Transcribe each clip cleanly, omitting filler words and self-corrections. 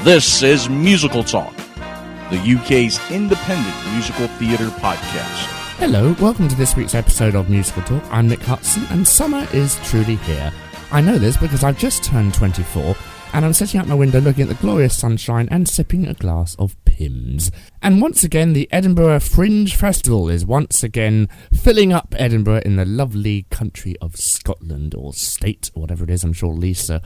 This is Musical Talk, the UK's independent musical theatre podcast. Hello, welcome to this week's episode of Musical Talk. I'm Nick Hudson, and summer is truly here. I know this because I've just turned 24, and I'm sitting out my window looking at the glorious sunshine and sipping a glass of Pimm's. And once again, the Edinburgh Fringe Festival is once again filling up Edinburgh in the lovely country of Scotland, or state, or whatever it is. I'm sure Lisa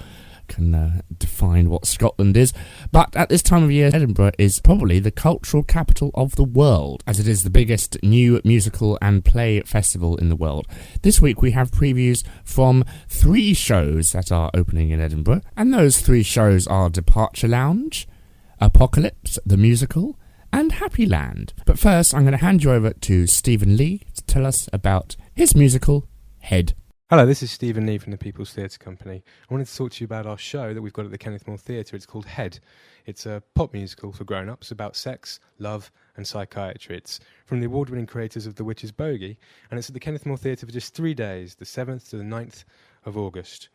can define what Scotland is. But at this time of year, Edinburgh is probably the cultural capital of the world, as it is the biggest new musical and play festival in the world. This week we have previews from 3 shows that are opening in Edinburgh, and those 3 shows are Departure Lounge, Apocalypse the Musical, and Happyland. But first, I'm going to hand you over to Stephen Lee to tell us about his musical, Head. Hello, this is Stephen Lee from the People's Theatre Company. I wanted to talk to you about our show that we've got at the Kenneth More Theatre. It's called Head. It's a pop musical for grown-ups about sex, love and psychiatry. It's from the award-winning creators of The Witch's Bogey, and it's at the Kenneth More Theatre for just 3 days, the 7th to the 9th of August.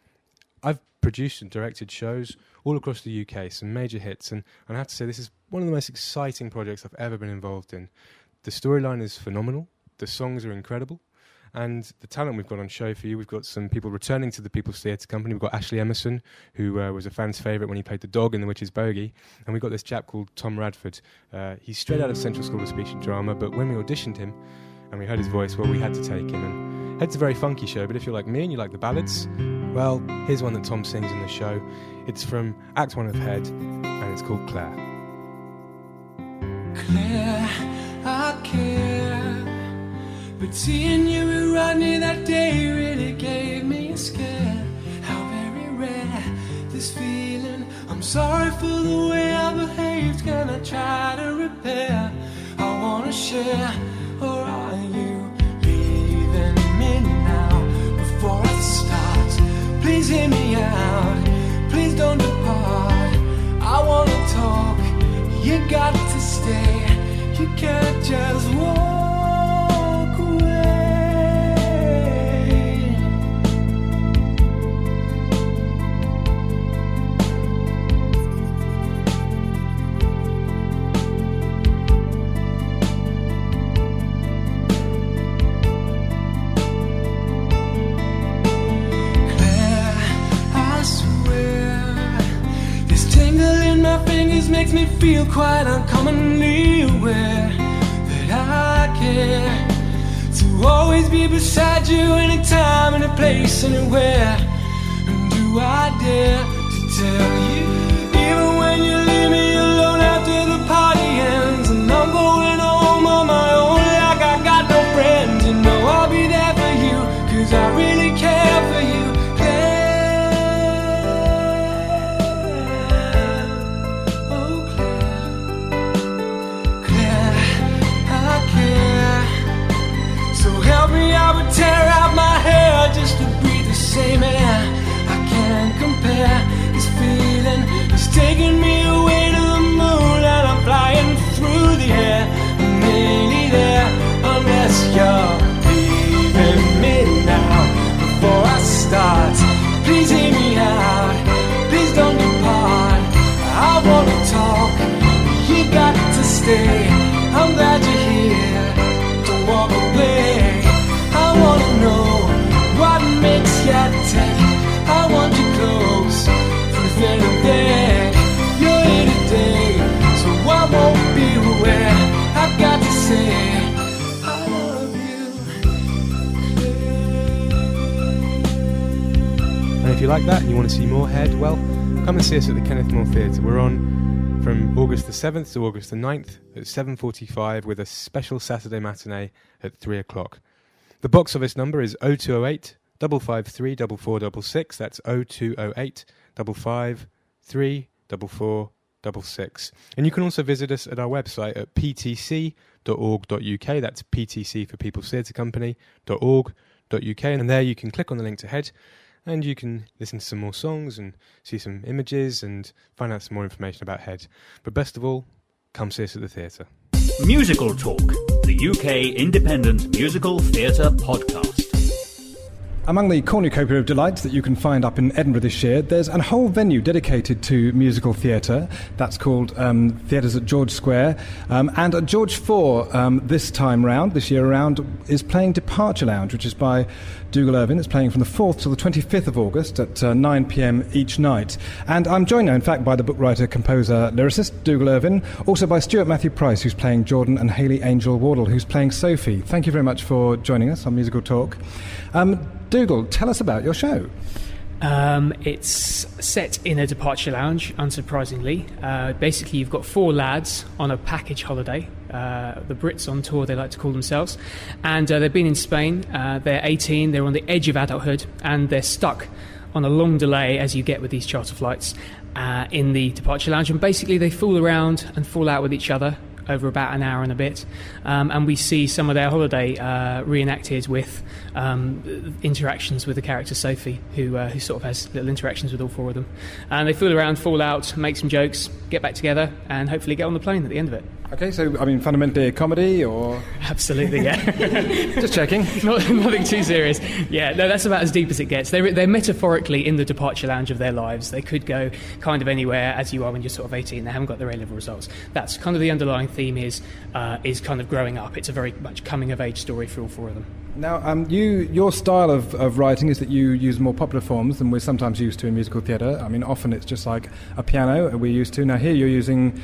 I've produced and directed shows all across the UK, some major hits, and I have to say this is one of the most exciting projects I've ever been involved in. The storyline is phenomenal, the songs are incredible, and the talent we've got on show for you, we've got some people returning to the People's Theatre Company. We've got Ashley Emerson, who was a fan's favourite when he played the dog in The Witch's Bogey. And we've got this chap called Tom Radford. He's straight out of Central School of Speech and Drama, but when we auditioned him and we heard his voice, well, we had to take him. And Head's a very funky show, but if you're like me and you like the ballads, well, here's one that Tom sings in the show. It's from Act 1 of Head, and it's called Claire. Claire, I care. But seeing you around me that day really gave me a scare. How very rare this feeling. I'm sorry for the way I behaved. Can I try to repair? I wanna share, or are you leaving me now? Before it starts, please hear me out. Please don't depart. I wanna talk. You got to stay. You can't just walk. Makes me feel quite uncommonly aware that I care to always be beside you anytime, any place, anywhere. And do I dare to tell you, even when you leave me alone after the party ends, and I'm going home on my own like I got no friends, you know I'll be there for you, 'cause I really care for you. I would tear out my hair just to breathe the same air. I can't compare. This feeling is taking me away to the moon, and I'm flying through the air. I'm nearly there, unless you're leaving me now. Before I start, please hear me out. Please don't depart. I want to talk. You got to stay. I'm glad you're here. Don't walk away. I wanna know what makes you tick. I want you close, through thin and thick. You're here today, so I won't be aware. I've got to say I love you. And if you like that and you want to see more Head, well, come and see us at the Kenneth More Theatre. We're on from August the 7th to August the 9th at 7:45 with a special Saturday matinee at 3 o'clock. The box office number is 0208 553 4466. That's 0208 553 4466. And you can also visit us at our website at ptc.org.uk. That's PTC for People's Theatre Company.org.uk. And there you can click on the link to Head, and you can listen to some more songs and see some images and find out some more information about Head. But best of all, come see us at the theatre. Musical Talk, the UK independent musical theatre podcast. Among the cornucopia of delights that you can find up in Edinburgh this year, there's a whole venue dedicated to musical theatre. That's called Theatres at George Square. And at George 4 this year around, is playing Departure Lounge, which is by Dougal Irvin. It's playing from the 4th till the 25th of August at 9 p.m. each night. And I'm joined now, in fact, by the book writer, composer, lyricist, Dougal Irvin, also by Stuart Matthew Price, who's playing Jordan, and Hayley Angel Wardle, who's playing Sophie. Thank you very much for joining us on Musical Talk. Dougal, tell us about your show. It's set in a departure lounge, unsurprisingly. Basically, you've got 4 lads on a package holiday. The Brits on tour, they like to call themselves. And they've been in Spain. They're 18, they're on the edge of adulthood, and they're stuck on a long delay, as you get with these charter flights, in the departure lounge. And basically, they fool around and fall out with each other over about an hour and a bit, and we see some of their holiday reenacted with interactions with the character Sophie, who sort of has little interactions with all 4 of them. And they fool around, fall out, make some jokes, get back together, and hopefully get on the plane at the end of it. Okay, so, I mean, fundamentally a comedy, or...? Absolutely, yeah. Just checking. Nothing too serious. Yeah, no, that's about as deep as it gets. They're metaphorically in the departure lounge of their lives. They could go kind of anywhere, as you are when you're sort of 18. They haven't got their A-level results. That's kind of the underlying theme is kind of growing up. It's a very much coming-of-age story for all 4 of them. Now, your style of writing is that you use more popular forms than we're sometimes used to in musical theatre. I mean, often it's just like a piano we're used to. Now, here you're using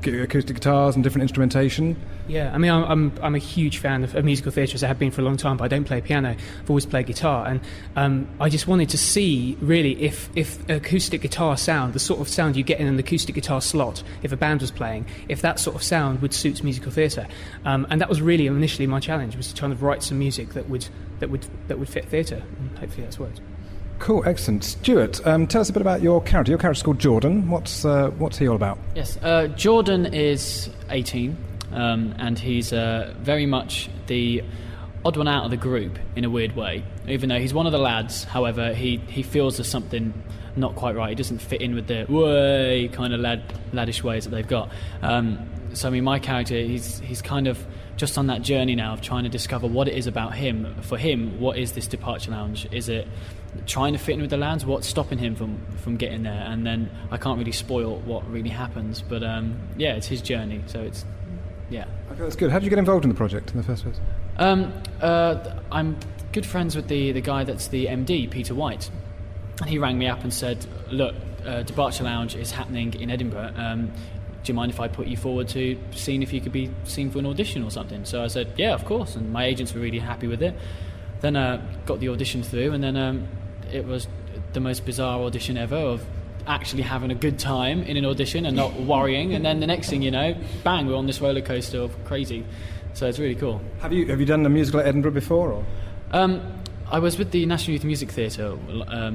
acoustic guitars and different instrumentation. Yeah, I mean, I'm a huge fan of musical theatre, as I have been for a long time, but I don't play piano. I've always played guitar, and I just wanted to see, really, if acoustic guitar sound, the sort of sound you get in an acoustic guitar slot, if a band was playing, if that sort of sound would suit musical theatre. And that was really initially my challenge, was to kind of write some music that would fit theatre, and hopefully that's worked. Cool, excellent. Stuart, tell us a bit about your character. Your character's called Jordan. What's he all about? Yes, Jordan is 18, and he's very much the odd one out of the group in a weird way. Even though he's one of the lads, however, he feels there's something not quite right. He doesn't fit in with the way kind of laddish ways that they've got. So, I mean, my character, he's kind of just on that journey now of trying to discover what it is about him. For him, what is this departure lounge? Is it trying to fit in with the lads? What's stopping him from getting there? And then I can't really spoil what really happens, but yeah, it's his journey. So it's yeah. Okay, that's good. How did you get involved in the project in the first place? I'm good friends with the guy that's the MD, Peter White, and he rang me up and said, "Look, Departure Lounge is happening in Edinburgh. Do you mind if I put you forward to seeing if you could be seen for an audition or something?" So I said, yeah, of course, and my agents were really happy with it. Then got the audition through, and then it was the most bizarre audition ever, of actually having a good time in an audition and not worrying, and then the next thing you know, bang, we're on this roller coaster of crazy. So it's really cool. Have you done a musical at Edinburgh before? Or? I was with the National Youth Music Theatre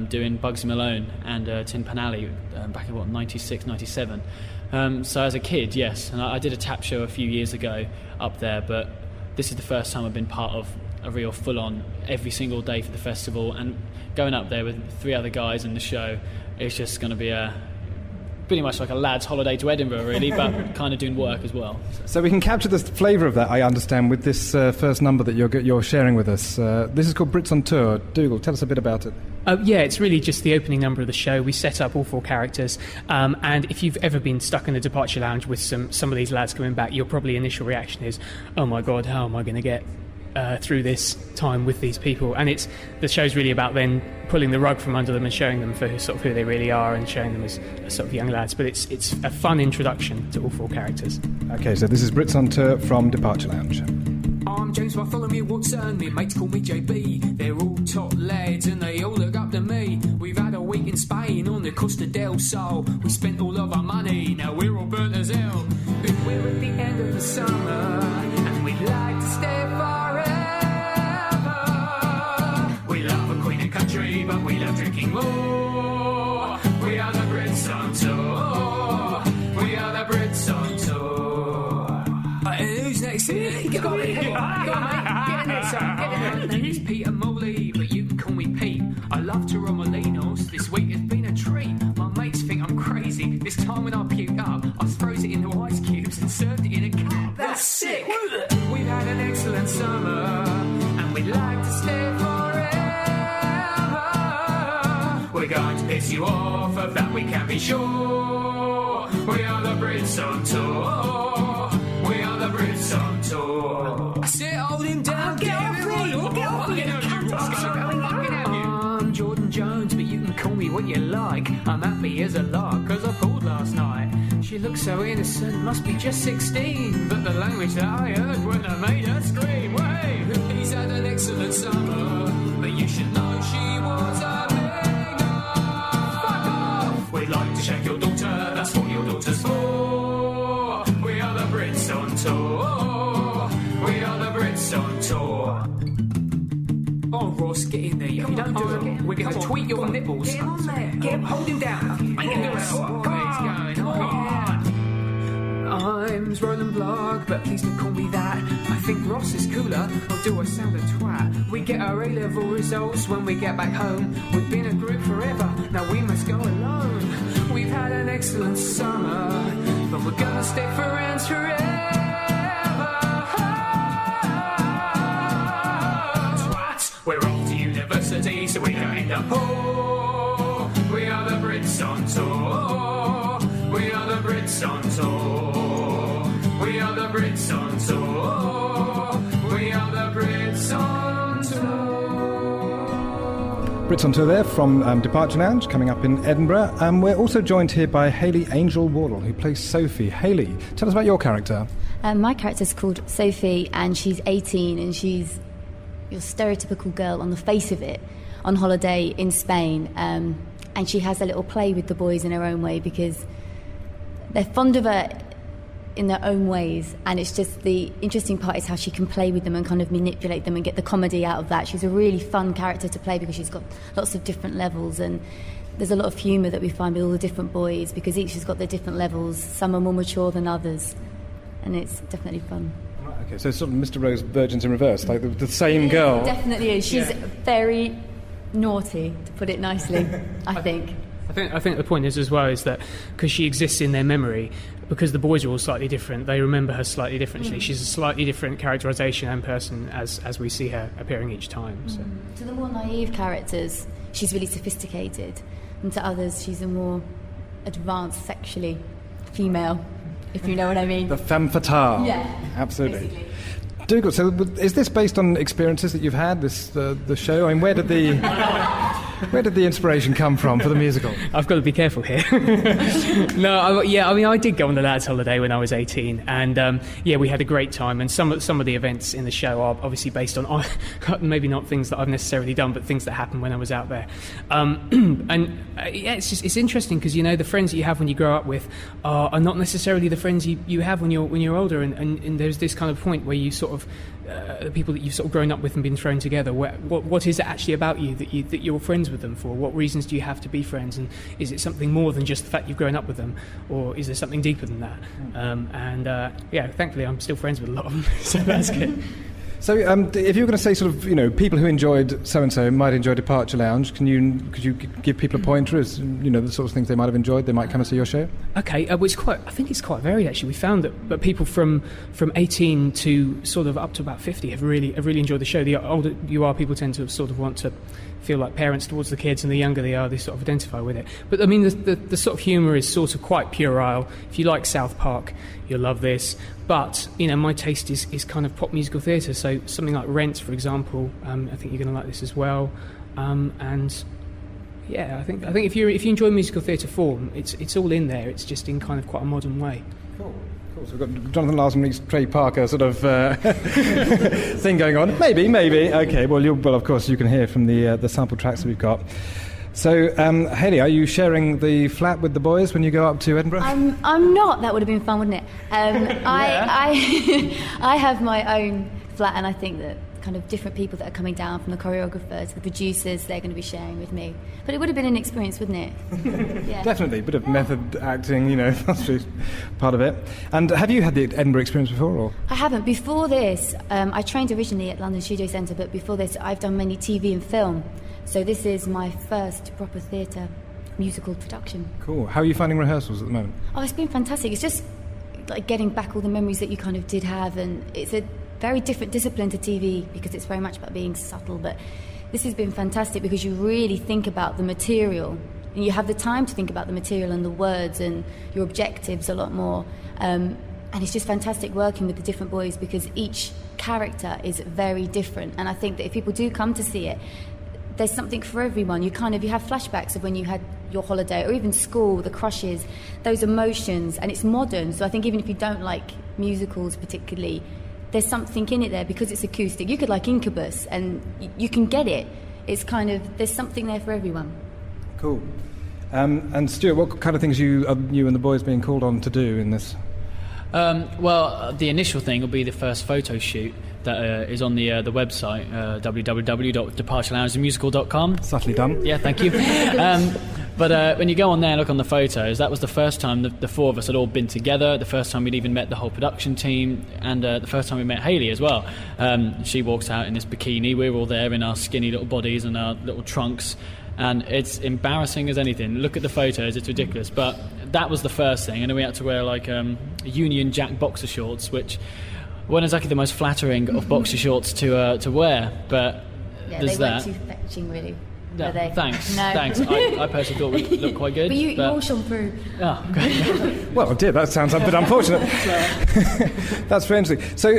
doing Bugsy Malone and Tin Pan Alley back in 96, 97. So as a kid, yes, and I did a tap show a few years ago up there, but this is the first time I've been part of a real full-on every single day for the festival, and going up there with 3 other guys in the show, it's just going to be pretty much like a lad's holiday to Edinburgh, really, but kind of doing work as well. So we can capture the flavour of that, I understand, with this first number that you're sharing with us. This is called Brits on Tour. Dougal, tell us a bit about it. Yeah, it's really just the opening number of the show. We set up all 4 characters, and if you've ever been stuck in a departure lounge with some of these lads coming back, your probably initial reaction is, oh my God, how am I going to get through this time with these people? And the show's really about then pulling the rug from under them and showing them for sort of who they really are, and showing them as sort of young lads. But it's a fun introduction to all 4 characters. Okay, so this is Brits on Tour from Departure Lounge. I'm James Bartholomew Watson, my mates call me JB. They're all top lads and they all look up to me. We've had a week in Spain on the Costa del Sol. We spent all of our money, now we're all burnt as hell. But we're at the end of the summer and we'd like to stay forever. We love a queen and country, but we love drinking more. We are the Brits on tour. We are the Brits on tour. Who's next? Go on, mate. Get in there, son. Get in there. My name's Peter Moley, but you can call me Pete. I love Torremolinos. This week has been a treat. My mates think I'm crazy. This time when I puke up, piss you off, of that we can be sure. We are the Brits on tour. We are the Brits on tour. I said, hold him down, get off me. I'm Jordan Jones, but you can call me what you like. I'm happy as a lark, cause I pulled last night. She looks so innocent, must be just 16. But the language that I heard wouldn't have made her scream. Wait, he's had an excellent summer, but you should know she was a nigger. Fuck off! We'd like to shake your daughter, that's what your daughter's for. We are the Brits on tour. We are the Brits on tour. Oh, Ross, get in there. If you don't do it, we're going to tweet your nipples. Get on there. Get him, hold him down. I can do it. Come on. He's going on. I'm Roland Blogg, but please don't call me that. I think Ross is cooler, or do I sound a twat? We get our A-level results when we get back home. We've been a group forever, now we must go alone. We've had an excellent summer, but we're gonna stay friends forever. We're off to university, so we don't end up poor. We are the Brits on tour. We are the Brits on tour. We are the Brits on tour. We are the Brits on tour. Brits on tour there from Departure Lounge, coming up in Edinburgh. We're also joined here by Hayley Angel Wardle, who plays Sophie. Hayley, tell us about your character. My character's called Sophie, and she's 18, and she's your stereotypical girl on the face of it, on holiday in Spain, and she has a little play with the boys in her own way because they're fond of her in their own ways, and it's just the interesting part is how she can play with them and kind of manipulate them and get the comedy out of that. She's a really fun character to play because she's got lots of different levels, and there's a lot of humour that we find with all the different boys because each has got their different levels. Some are more mature than others, and it's definitely fun. Okay, so it's sort of Mr. Rose Virgins in reverse, like the same girl. It definitely is. She's very naughty, to put it nicely, I think. I think the point is as well is that because she exists in their memory, because the boys are all slightly different, they remember her slightly differently. She's a slightly different characterisation and person as we see her appearing each time. So. To the more naive characters, she's really sophisticated, and to others, she's a more advanced sexually female, if you know what I mean. The femme fatale. Yeah, absolutely. Basically. Do good. So, is this based on experiences that you've had? The show. I mean, where did the inspiration come from for the musical? I've got to be careful here. I did go on the lads' holiday when I was 18, and we had a great time. And some of the events in the show are obviously based on maybe not things that I've necessarily done, but things that happened when I was out there. It's interesting because the friends that you have when you grow up with are not necessarily the friends you have when you're older, and there's this kind of point where you sort of the people that you've sort of grown up with and been thrown together. What is it actually about you that you're friends with them for? What reasons do you have to be friends? And is it something more than just the fact you've grown up with them, or is there something deeper than that? Thankfully I'm still friends with a lot of them, so that's good. So, if you were going to say sort of, people who enjoyed so-and-so might enjoy Departure Lounge, could you give people a pointer as, the sort of things they might have enjoyed, they might come and see your show? Okay, I think it's quite varied, actually. We found that people from 18 to sort of up to about 50 have really enjoyed the show. The older you are, people tend to sort of want to feel like parents towards the kids, and the younger they are, they sort of identify with it. But, I mean, the sort of humour is sort of quite puerile. If you like South Park, you'll love this. But, my taste is kind of pop musical theatre, so something like Rent, for example, I think you're going to like this as well. I think if you enjoy musical theatre form, it's all in there. It's just in kind of quite a modern way. Cool. So we've got Jonathan Larson meets Trey Parker sort of thing going on. Maybe. Okay, well, of course, you can hear from the sample tracks that we've got. So, Hayley, are you sharing the flat with the boys when you go up to Edinburgh? I'm not. That would have been fun, wouldn't it? I have my own flat, and I think that kind of different people that are coming down, from the choreographers, the producers, they're going to be sharing with me. But it would have been an experience, wouldn't it? Yeah. Definitely, a bit of method acting, that's part of it. And have you had the Edinburgh experience before? Or? I haven't. Before this, I trained originally at London Studio Centre, but before this, I've done mainly TV and film. So this is my first proper theatre musical production. Cool. How are you finding rehearsals at the moment? Oh, it's been fantastic. It's just like getting back all the memories that you kind of did have, and it's a very different discipline to TV because it's very much about being subtle, but this has been fantastic because you really think about the material and you have the time to think about the material and the words and your objectives a lot more. And it's just fantastic working with the different boys because each character is very different. And I think that if people do come to see it, there's something for everyone. You have flashbacks of when you had your holiday or even school, the crushes, those emotions, and it's modern. So I think even if you don't like musicals particularly, there's something in it there because it's acoustic. You could like Incubus and you can get it. It's kind of, there's something there for everyone. Cool. And Stuart, what kind of things you and the boys being called on to do in this? Well, the initial thing will be the first photo shoot that is on the website, www.departureloungethemusical.com. Subtly done. Yeah, thank you. But when you go on there and look on the photos, that was the first time the four of us had all been together, the first time we'd even met the whole production team, and the first time we met Hayley as well. She walks out in this bikini. We're all there in our skinny little bodies and our little trunks, and it's embarrassing as anything. Look at the photos, it's ridiculous. But that was the first thing, and then we had to wear like Union Jack boxer shorts, which weren't exactly the most flattering of boxer shorts to wear, but yeah, there's they that. weren't too fetching, really. Yeah, Were they? thanks. No. Thanks. I personally thought we looked quite good. But you all shone through. Oh, okay. Well, dear, that sounds a bit unfortunate. That's strange. So,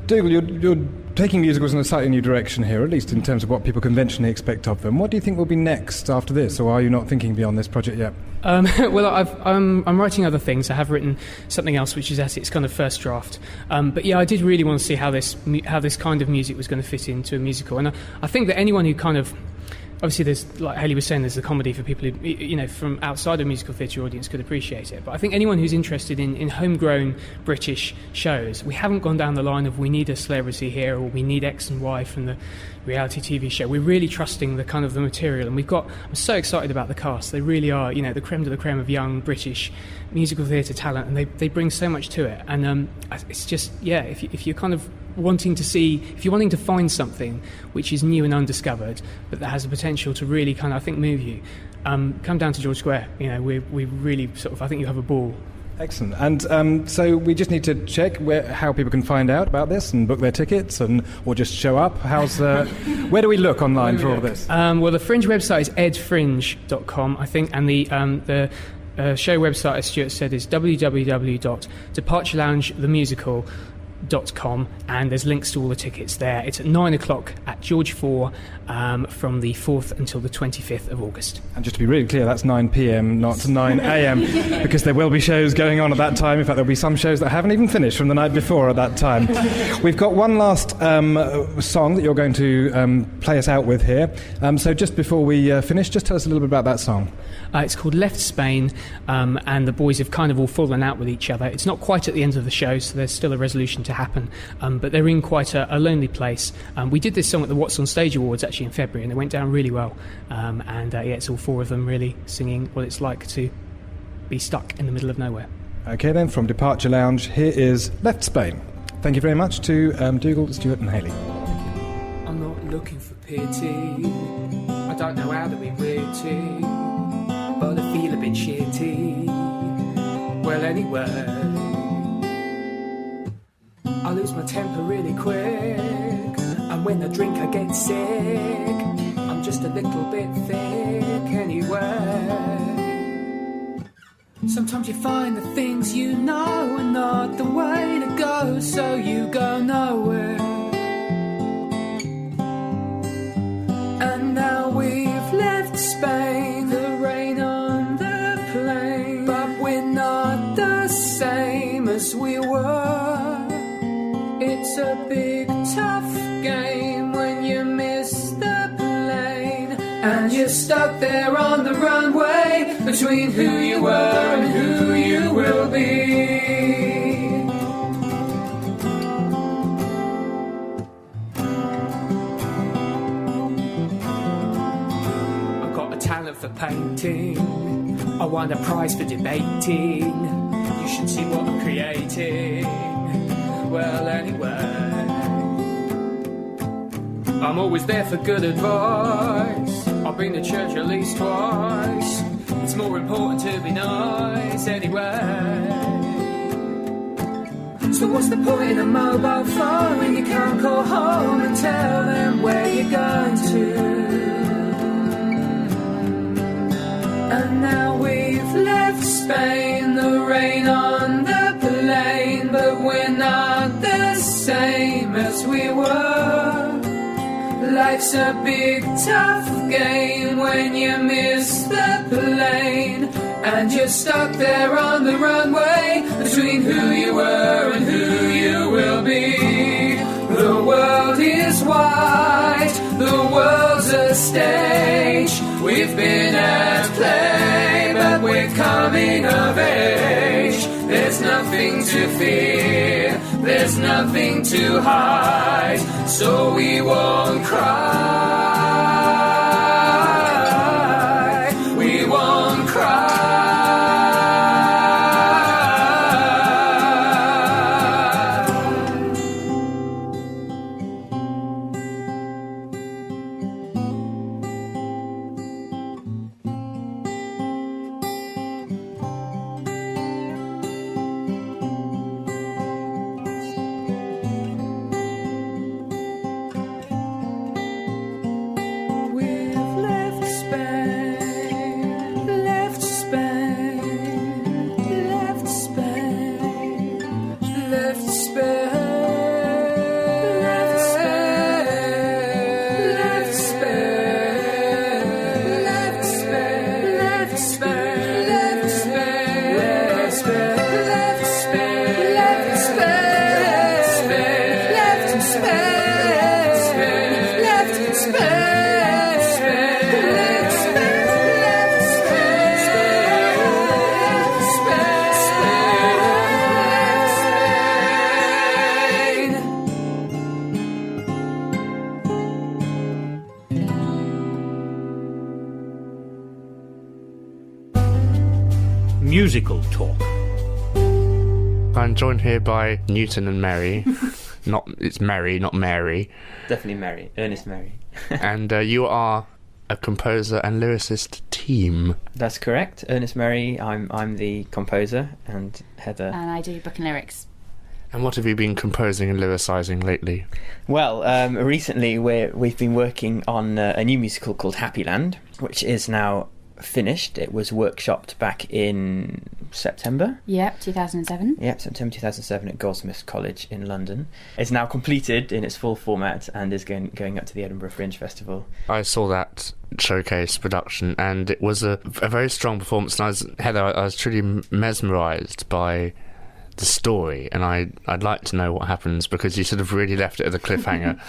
Dougal, you're taking musicals in a slightly new direction here, at least in terms of what people conventionally expect of them. What do you think will be next after this, or are you not thinking beyond this project yet? Well, I'm writing other things. I have written something else, which is at its kind of first draft. But yeah, I did really want to see how this kind of music was going to fit into a musical, and I think that anyone who kind of, obviously, there's, like Hayley was saying, there's the comedy for people who, from outside a musical theatre audience could appreciate it. But I think anyone who's interested in homegrown British shows, we haven't gone down the line of we need a celebrity here or we need X and Y from the reality TV show. We're really trusting the kind of the material, and I'm so excited about the cast. They really are, the creme de la creme of young British musical theatre talent, and they bring so much to it. And it's just, yeah, if you're kind of wanting to find something which is new and undiscovered, but that has the potential to really kind of, I think, move you, come down to George Square. We really sort of, I think you have a ball. Excellent. And so we just need to check how people can find out about this and book their tickets, or just show up. Where do we look online for all of this? Well, the Fringe website is edfringe.com, I think, and the show website, as Stuart said, is www.departureloungethemusical.com, and there's links to all the tickets there. It's at 9 o'clock at George 4 from the 4th until the 25th of August. And just to be really clear, that's 9 p.m, not 9 a.m, because there will be shows going on at that time. In fact, there'll be some shows that haven't even finished from the night before at that time. We've got one last song that you're going to play us out with here. So just before we finish, just tell us a little bit about that song. It's called Left Spain, and the boys have kind of all fallen out with each other. It's not quite at the end of the show, so there's still a resolution to happen, but they're in quite a lonely place. We did this song at the What's on Stage Awards actually in February, and it went down really well, and it's all four of them really singing what it's like to be stuck in the middle of nowhere. Okay then, from Departure Lounge, here is Left Spain. Thank you very much to Dougal, Stuart and Hayley. I'm not looking for pity, I don't know how to be witty, but I feel a bit shitty. Well, anyway, I lose my temper really quick, and when I drink I get sick. I'm just a little bit thick anyway. Sometimes you find the things you know are not the way to go, so you go nowhere. And now we've left Spain, the rain on the plain, but we're not the same as we were. It's a big tough game when you miss the plane, and you're stuck there on the runway between who you were and who you will be. I've got a talent for painting, I won a prize for debating. You should see what I'm creating. Well, anyway, I'm always there for good advice. I've been to church at least twice. It's more important to be nice anyway. So what's the point in a mobile phone when you can't call home and tell them where you're going to? And now we've left Spain, the rain on the plain, but we're not the same as we were. Life's a big tough game when you miss the plane, and you're stuck there on the runway between who you were and who you will be. The world is wide, the world's a stage. We've been at play, but we're coming of age. There's nothing to fear, there's nothing to hide, so we won't cry, we won't cry. Musical talk. I'm joined here by Newton and Mary. It's Mary, not Mary. Definitely Mary, Ernest Mary. And you are a composer and lyricist team. That's correct. Ernest Mary, I'm the composer, and Heather. And I do book and lyrics. And what have you been composing and lyricising lately? Well, recently we've been working on a new musical called Happyland, which is now finished. It was workshopped back in September. Yep, 2007. Yep, September 2007 at Goldsmiths College in London. It's now completed in its full format and is going up to the Edinburgh Fringe Festival. I saw that showcase production and it was a very strong performance, and I was truly mesmerised by the story, and I'd like to know what happens, because you sort of really left it at a cliffhanger.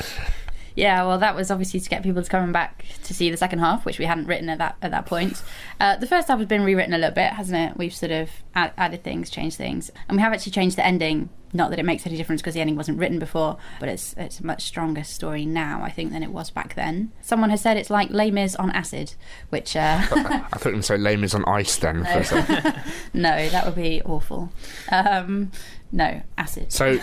Yeah, well, that was obviously to get people to come back to see the second half, which we hadn't written at that point. The first half has been rewritten a little bit, hasn't it? We've sort of added things, changed things, and we have actually changed the ending. Not that it makes any difference because the ending wasn't written before, but it's a much stronger story now, I think, than it was back then. Someone has said it's like Les Mis on acid, which... I thought you were going to say Les Mis on ice then. No. No, that would be awful. No, acid. So,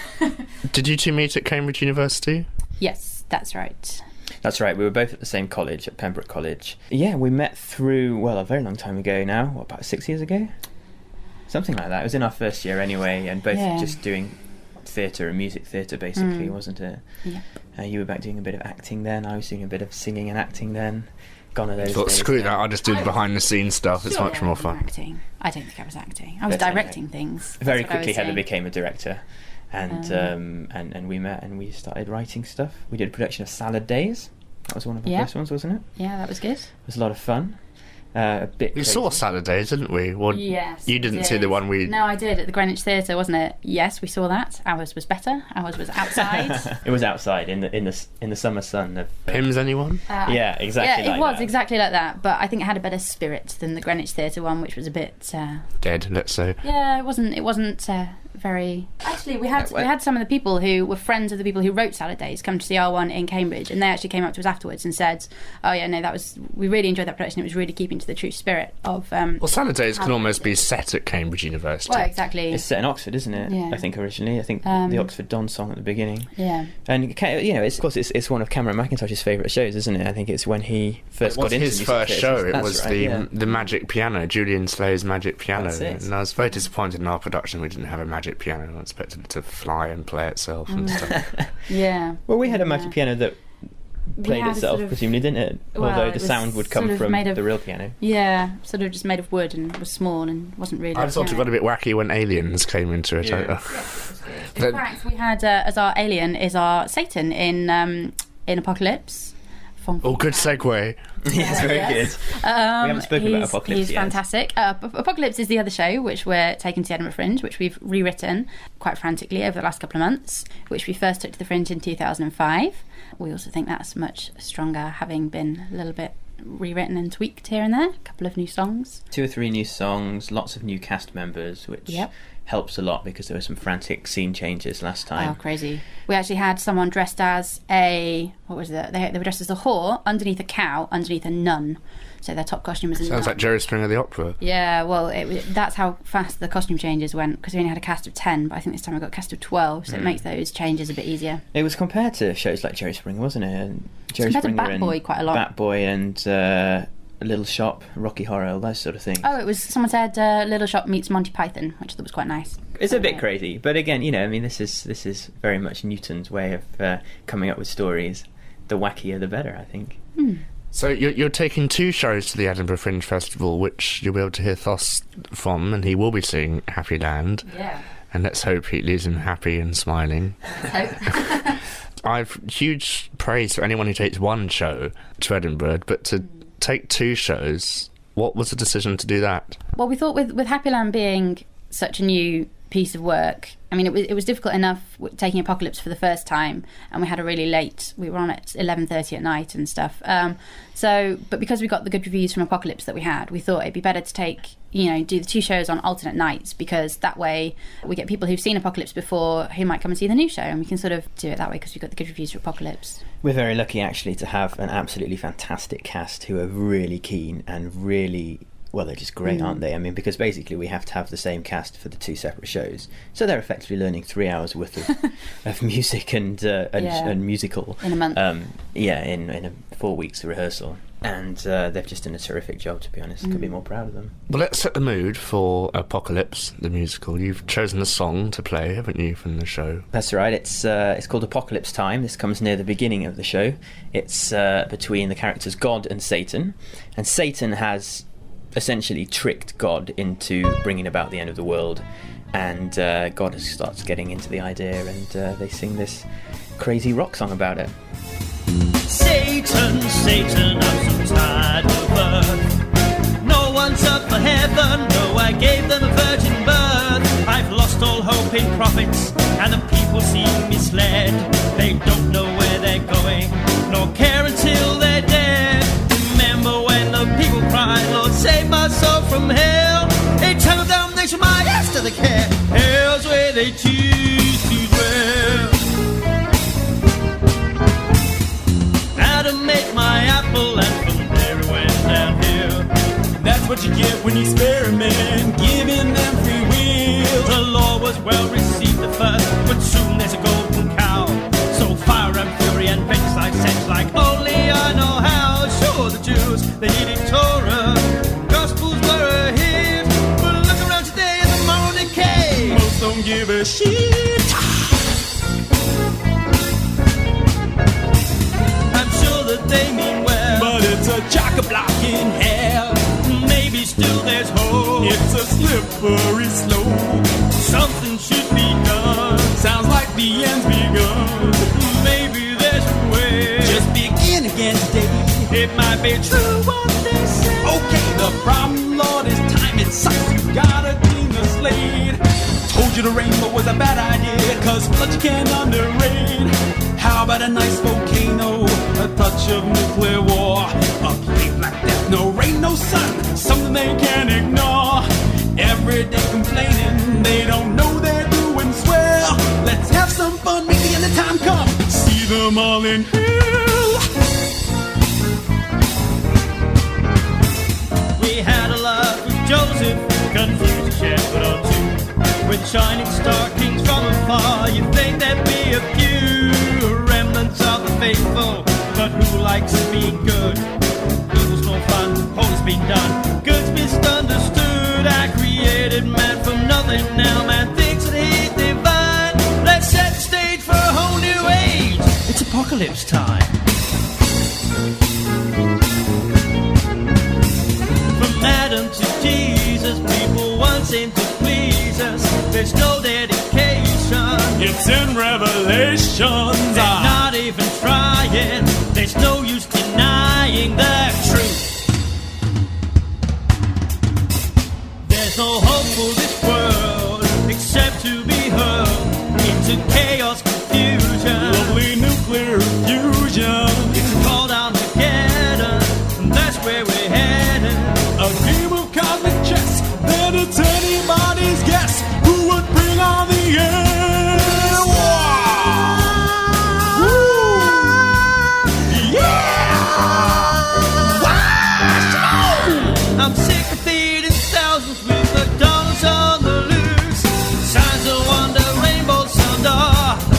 did you two meet at Cambridge University? Yes, that's right. That's right, we were both at the same college, at Pembroke College. Yeah, we met through, well, a very long time ago now, about 6 years ago? Something like that. It was in our first year anyway, and both just doing theatre and music theatre, basically, wasn't it? Yeah. You were back doing a bit of acting then, I was doing a bit of singing and acting then. Gone are those days. Screw that, I just did behind-the-scenes stuff, it's much more fun. Acting. I don't think I was acting. I was directing things. Very quickly, Heather became a director. And we met and we started writing stuff. We did a production of Salad Days. That was one of the first ones, wasn't it? Yeah, that was good. It was a lot of fun. A bit. We saw Salad Days, didn't we? Well, yes. You didn't see the one we... No, I did, at the Greenwich Theatre, wasn't it? Yes, we saw that. Ours was better. Ours was outside. It was outside in the summer sun of... Pims, anyone? Yeah, exactly. Yeah, it was exactly like that. But I think it had a better spirit than the Greenwich Theatre one, which was a bit dead. Let's say. Yeah, it wasn't very. Actually, we had some of the people who were friends of the people who wrote Salad Days come to see our one in Cambridge, and they actually came up to us afterwards and said, "Oh yeah, no, we really enjoyed that production. It was really keeping to the true spirit of." Well, Salad Days can almost be set at Cambridge University. Well, exactly. It's set in Oxford, isn't it? Yeah. I think originally. I think the Oxford Don song at the beginning. Yeah. And of course, it's one of Cameron Mackintosh's favourite shows, isn't it? I think it's when he first got into his first show. It was right, the Magic Piano, Julian Slay's Magic Piano, and I was very disappointed in our production we didn't have a magic piano. I expected it to fly and play itself and stuff. Yeah. Well, we had a magic piano that played had a itself, sort of- presumably, didn't it? Well, Although it the was sound would come sort of from made of- the real piano. Yeah, sort of just made of wood and was small and wasn't really. I thought it got a bit wacky when aliens came into it. Yeah. In fact, we had as our alien is our Satan in Apocalypse. Oh, good segue. Yes, very good. We haven't spoken about Apocalypse He's yet. fantastic. Apocalypse is the other show which we're taking to the Edinburgh Fringe, which we've rewritten quite frantically over the last couple of months, which we first took to the Fringe in 2005. We also think that's much stronger, having been a little bit rewritten and tweaked here and there. A couple of new songs. 2 or 3 new songs, lots of new cast members, which Yep. helps a lot because there were some frantic scene changes last time. Oh, crazy. We actually had someone dressed as what was it? They were dressed as a whore, underneath a cow, underneath a nun. So their top costume was a nun. Sounds like Jerry Springer the Opera. Yeah, well, that's how fast the costume changes went, because we only had a cast of 10, but I think this time we got a cast of 12, so it makes those changes a bit easier. It was compared to shows like Jerry Springer, wasn't it? And Jerry compared to Springer Bat Boy and quite a lot. Bat Boy and Little Shop, Rocky Horror, all those sort of things. Oh, it was, someone said Little Shop meets Monty Python, which I thought was quite nice. It's a bit crazy, but again, I mean, this is very much Newton's way of coming up with stories. The wackier, the better, I think. So you're taking 2 shows to the Edinburgh Fringe Festival, which you'll be able to hear Thos from, and he will be singing Happyland. Yeah. And let's hope he leaves him happy and smiling. I've huge praise for anyone who takes 1 show to Edinburgh, but to take 2 shows, what was the decision to do that? Well, we thought with Happyland being such a new piece of work, I mean, it was difficult enough taking Apocalypse for the first time, and we had a really late, we were on at 11:30 at night and stuff. But because we got the good reviews from Apocalypse that we had, we thought it'd be better to do the 2 shows on alternate nights, because that way we get people who've seen Apocalypse before who might come and see the new show, and we can sort of do it that way because we've got the good reviews for Apocalypse. We're very lucky, actually, to have an absolutely fantastic cast who are really keen and really... Well, they're just great, aren't they? I mean, because basically we have to have the same cast for the 2 separate shows. So they're effectively learning 3 hours worth of music and musical. In a month. In a 4 weeks of rehearsal. And they've just done a terrific job, to be honest. Couldn't be more proud of them. Well, let's set the mood for Apocalypse, the musical. You've chosen a song to play, haven't you, from the show? That's right. It's called Apocalypse Time. This comes near the beginning of the show. It's between the characters God and Satan. And Satan has... essentially tricked God into bringing about the end of the world, and God starts getting into the idea, and they sing this crazy rock song about it. Satan, Satan, I'm so tired of earth. No one's up for heaven, no, I gave them a virgin birth. I've lost all hope in prophets, and the people seem misled. They don't know where they're going, nor care until they're dead. Remember when the people cried, Lord, save my soul from hell. Eternal damnation, my yes to the care. Hell's where they choose to dwell. Adam ate my apple, and from there it went downhill. That's what you get when you experiment, giving them free will. The law was well received at first, but soon there's a golden cow. So fire and fury and vengeance I sense like only I know how. Sure, the Jews, they needed Torah, Gospels were a hit, but look around today and the moral decay. Most don't give a shit. I'm sure that they mean well, but it's a chock-a-block in hell. Maybe still there's hope. It's a slippery slope. Something should be done. Sounds like the end's begun. Maybe there's a way. Just begin again today. It might be true what they say. Okay, the problem, Lord, is time. It sucks. You gotta clean the slate. Told you the rainbow was a bad idea, cause blood you can't underrate. How about a nice volcano, a touch of nuclear war, a plague like death, no rain, no sun, something they can't ignore. Every day complaining, they don't know they're doing swell. Let's have some fun, maybe when the time comes, see them all in hell. We had a love with Joseph, confused shepherd or two. With shining star kings from afar, you'd think there'd be a few remnants of the faithful, but who likes being good? Evil's no fun, whol's been done, good's misunderstood. I created man from nothing, now man thinks that he's divine. Let's set the stage for a whole new age. It's apocalypse time. seem to please us. There's no dedication. It's in Revelations. They're not even trying. There's no use denying the truth. There's no hope for this world except to be hurled into chaos, confusion. Lovely nuclear fusion. It's called Armageddon, and that's where we're headed. A game of cosmic chess, then it's anybody's guess who would bring on the end. Woo! Yeah! I'm sick of feeding thousands with McDonald's on the loose. Signs of wonder, rainbows under.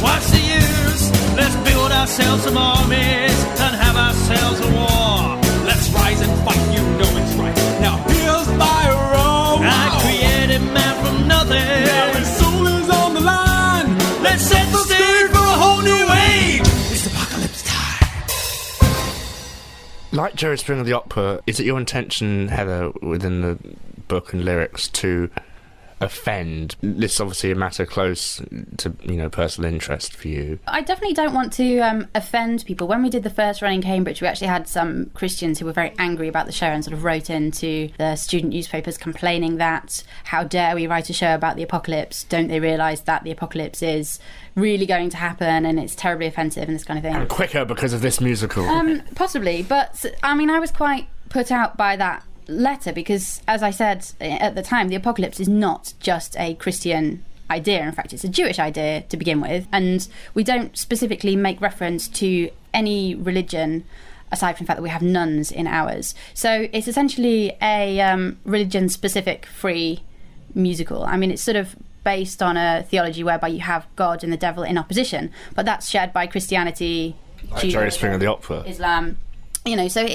What's the use? Let's build ourselves some armies and have ourselves a war. Let's rise and fight, you know it's right. Now here's my Rome. I created man from nothing. Now his soul is on the line. Let's set the stage for a whole new age. It's apocalypse time. Like Jerry Springer the Opera, is it your intention, Heather, within the book and lyrics to offend? This is obviously a matter close to, personal interest for you. I definitely don't want to offend people. When we did the first run in Cambridge, we actually had some Christians who were very angry about the show and sort of wrote into the student newspapers complaining that, how dare we write a show about the apocalypse? Don't they realise that the apocalypse is really going to happen and it's terribly offensive and this kind of thing? And quicker because of this musical. Possibly, but I mean, I was quite put out by that letter because, as I said at the time, the apocalypse is not just a Christian idea. In fact, it's a Jewish idea to begin with, and we don't specifically make reference to any religion aside from the fact that we have nuns in ours. So it's essentially a religion-specific free musical. I mean, it's sort of based on a theology whereby you have God and the devil in opposition, but that's shared by Christianity, Like Jerry Springer the Opera, Islam. So it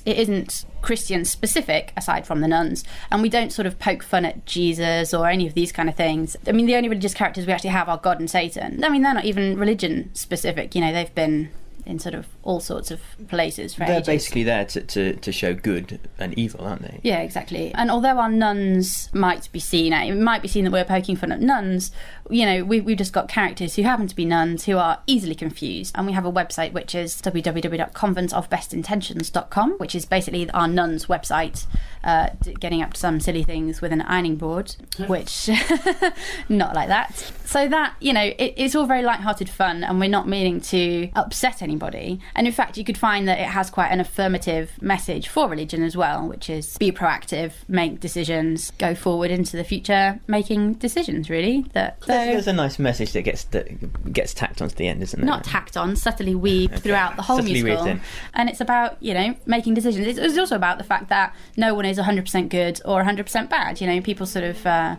isn't Christian specific aside from the nuns, and we don't sort of poke fun at Jesus or any of these kind of things. I mean, the only religious characters we actually have are God and Satan. I mean, they're not even religion specific. They've been in sort of all sorts of places for They're ages. basically there to show good and evil, aren't they? Yeah, exactly. And although our nuns might be seen that we're poking fun at nuns, we've just got characters who happen to be nuns who are easily confused. And we have a website which is www.conventsofbestintentions.com, which is basically our nuns' website, getting up to some silly things with an ironing board, which not like that. So that, it's all very light-hearted fun, and we're not meaning to upset anybody. And in fact, you could find that it has quite an affirmative message for religion as well, which is be proactive, make decisions, go forward into the future making decisions, really. There's a nice message that gets tacked onto the end, isn't there? Not tacked on, subtly weaved throughout the whole Subtly musical. weaved in. And it's about, making decisions. It's also about the fact that no one is 100% good or 100% bad. People sort of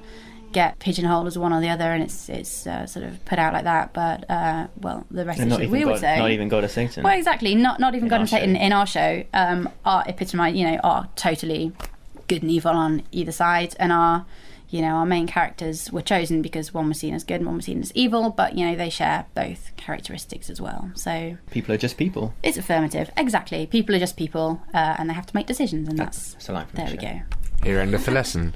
get pigeonholed as one or the other, and it's sort of put out like that. But the rest of it, we would say, not even God or Satan. Well, exactly, not even God and Satan show. in our show are epitomised, are totally good and evil on either side, and our main characters were chosen because one was seen as good and one was seen as evil, but they share both characteristics as well. So people are just people. It's affirmative, exactly. People are just people, and they have to make decisions, and that's a line from there the we show. go. Here end of the lesson.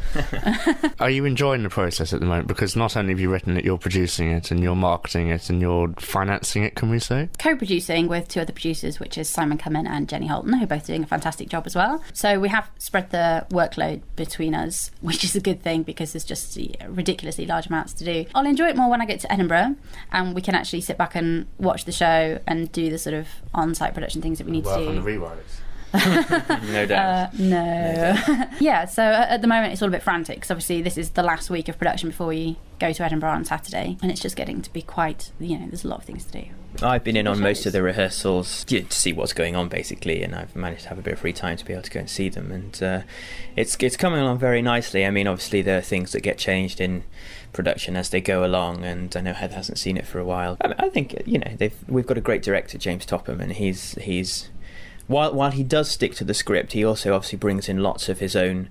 Are you enjoying the process at the moment? Because not only have you written it, you're producing it and you're marketing it and you're financing it, can we say? Co-producing with two other producers, which is Simon Cummin and Jenny Holton, who are both doing a fantastic job as well. So we have spread the workload between us, which is a good thing because there's just ridiculously large amounts to do. I'll enjoy it more when I get to Edinburgh and we can actually sit back and watch the show and do the sort of on-site production things that we need to do. Work on the rewrites. No doubt. No. Yeah, so at the moment it's all a bit frantic because obviously this is the last week of production before we go to Edinburgh on Saturday, and it's just getting to be quite, there's a lot of things to do. I've been in on most of the rehearsals to see what's going on, basically, and I've managed to have a bit of free time to be able to go and see them, and it's coming along very nicely. I mean, obviously there are things that get changed in production as they go along, and I know Heather hasn't seen it for a while. I think we've got a great director, James Topham, and he's while he does stick to the script, he also obviously brings in lots of his own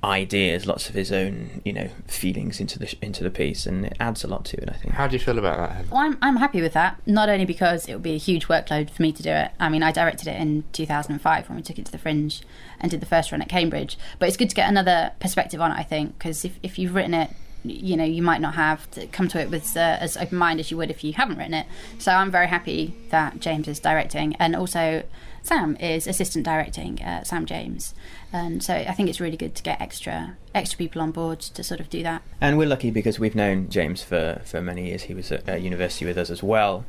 ideas, lots of his own, feelings into the piece, and it adds a lot to it, I think. How do you feel about that, Helen? Well, I'm happy with that, not only because it would be a huge workload for me to do it. I mean, I directed it in 2005 when we took it to the Fringe and did the first run at Cambridge, but it's good to get another perspective on it, I think, because if you've written it, you might not have to come to it with as open mind as you would if you haven't written it. So I'm very happy that James is directing, and also Sam is assistant directing, Sam James. And so I think it's really good to get extra people on board to sort of do that. And we're lucky because we've known James for many years. He was at university with us as well.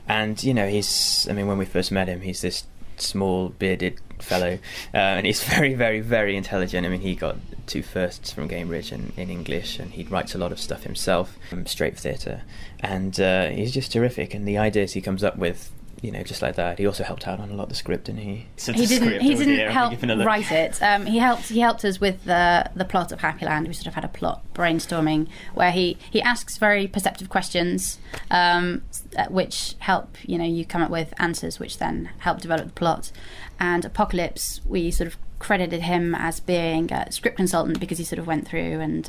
And, when we first met him, he's this small, bearded fellow, and he's very, very, very intelligent. I mean, he got 2 firsts from Cambridge in English, and he writes a lot of stuff himself, straight theatre. And he's just terrific. And the ideas he comes up with, just like that. He also helped out on a lot of the script, didn't he? He didn't help write it. He helped us with the plot of Happyland. We sort of had a plot brainstorming where he asks very perceptive questions, which help you come up with answers, which then help develop the plot. And Apocalypse, we sort of credited him as being a script consultant because he sort of went through and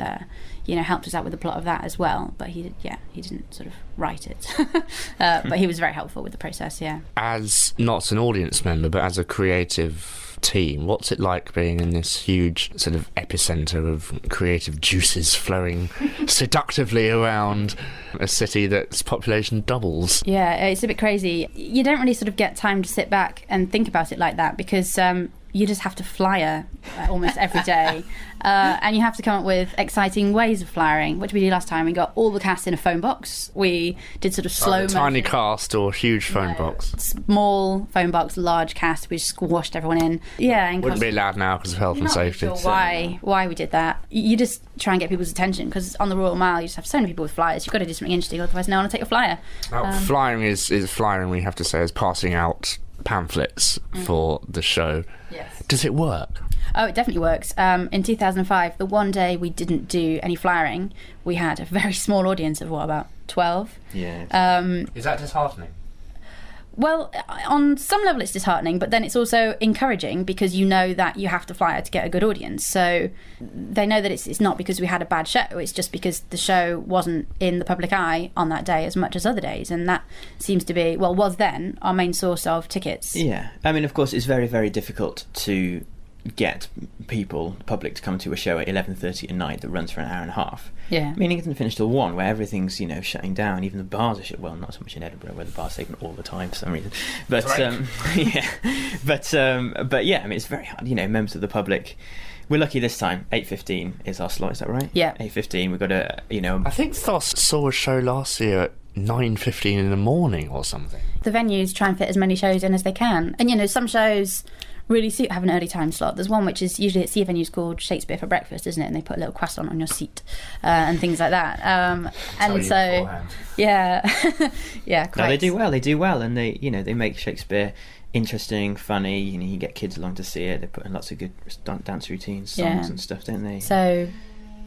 helped us out with the plot of that as well, but he didn't sort of write it. But he was very helpful with the process. As not an audience member but as a creative team, what's it like being in this huge sort of epicenter of creative juices flowing seductively around a city that's population doubles? It's a bit crazy. You don't really sort of get time to sit back and think about it like that because you just have to flyer almost every day. And you have to come up with exciting ways of flyering, which we did last time. We got all the cast in a phone box. We did sort of slow motion. Tiny cast or huge phone box? Small phone box, large cast. We squashed everyone in. And wouldn't be allowed now because of health and safety. Not sure why we did that. You just try and get people's attention because on the Royal Mile you just have so many people with flyers. You've got to do something interesting, otherwise no one will take a flyer. Flying is flying, we have to say, is passing out pamphlets for the show. Yes. Does it work? Oh, it definitely works. In 2005, the one day we didn't do any flyering, we had a very small audience of, about 12? Yeah. Is that disheartening? Well, on some level it's disheartening, but then it's also encouraging because you know that you have to flyer to get a good audience. So they know that it's not because we had a bad show, it's just because the show wasn't in the public eye on that day as much as other days. And that seems to be, was then, our main source of tickets. Yeah. I mean, of course, it's very, very difficult to get public to come to a show at 11:30 at night that runs for an hour and a half. Yeah. I mean, it doesn't finish till 1, where everything's, shutting down. Even the bars are shut. Well, not so much in Edinburgh, where the bars are open all the time for some reason. But, but yeah, I mean, it's very hard. Members of the public, we're lucky this time. 8:15 is our slot, is that right? Yeah. 8:15, we've got a, I think Thos saw a show last year at 9:15 in the morning or something. The venues try and fit as many shows in as they can. And, some shows really suit have an early time slot. There's one which is usually at sea venues called Shakespeare for Breakfast, isn't it? And they put a little croissant on your seat and things like that. And so, yeah, yeah. Quite. No, they do well, and they make Shakespeare interesting, funny. You get kids along to see it. They put in lots of good dance routines, songs and stuff, don't they? So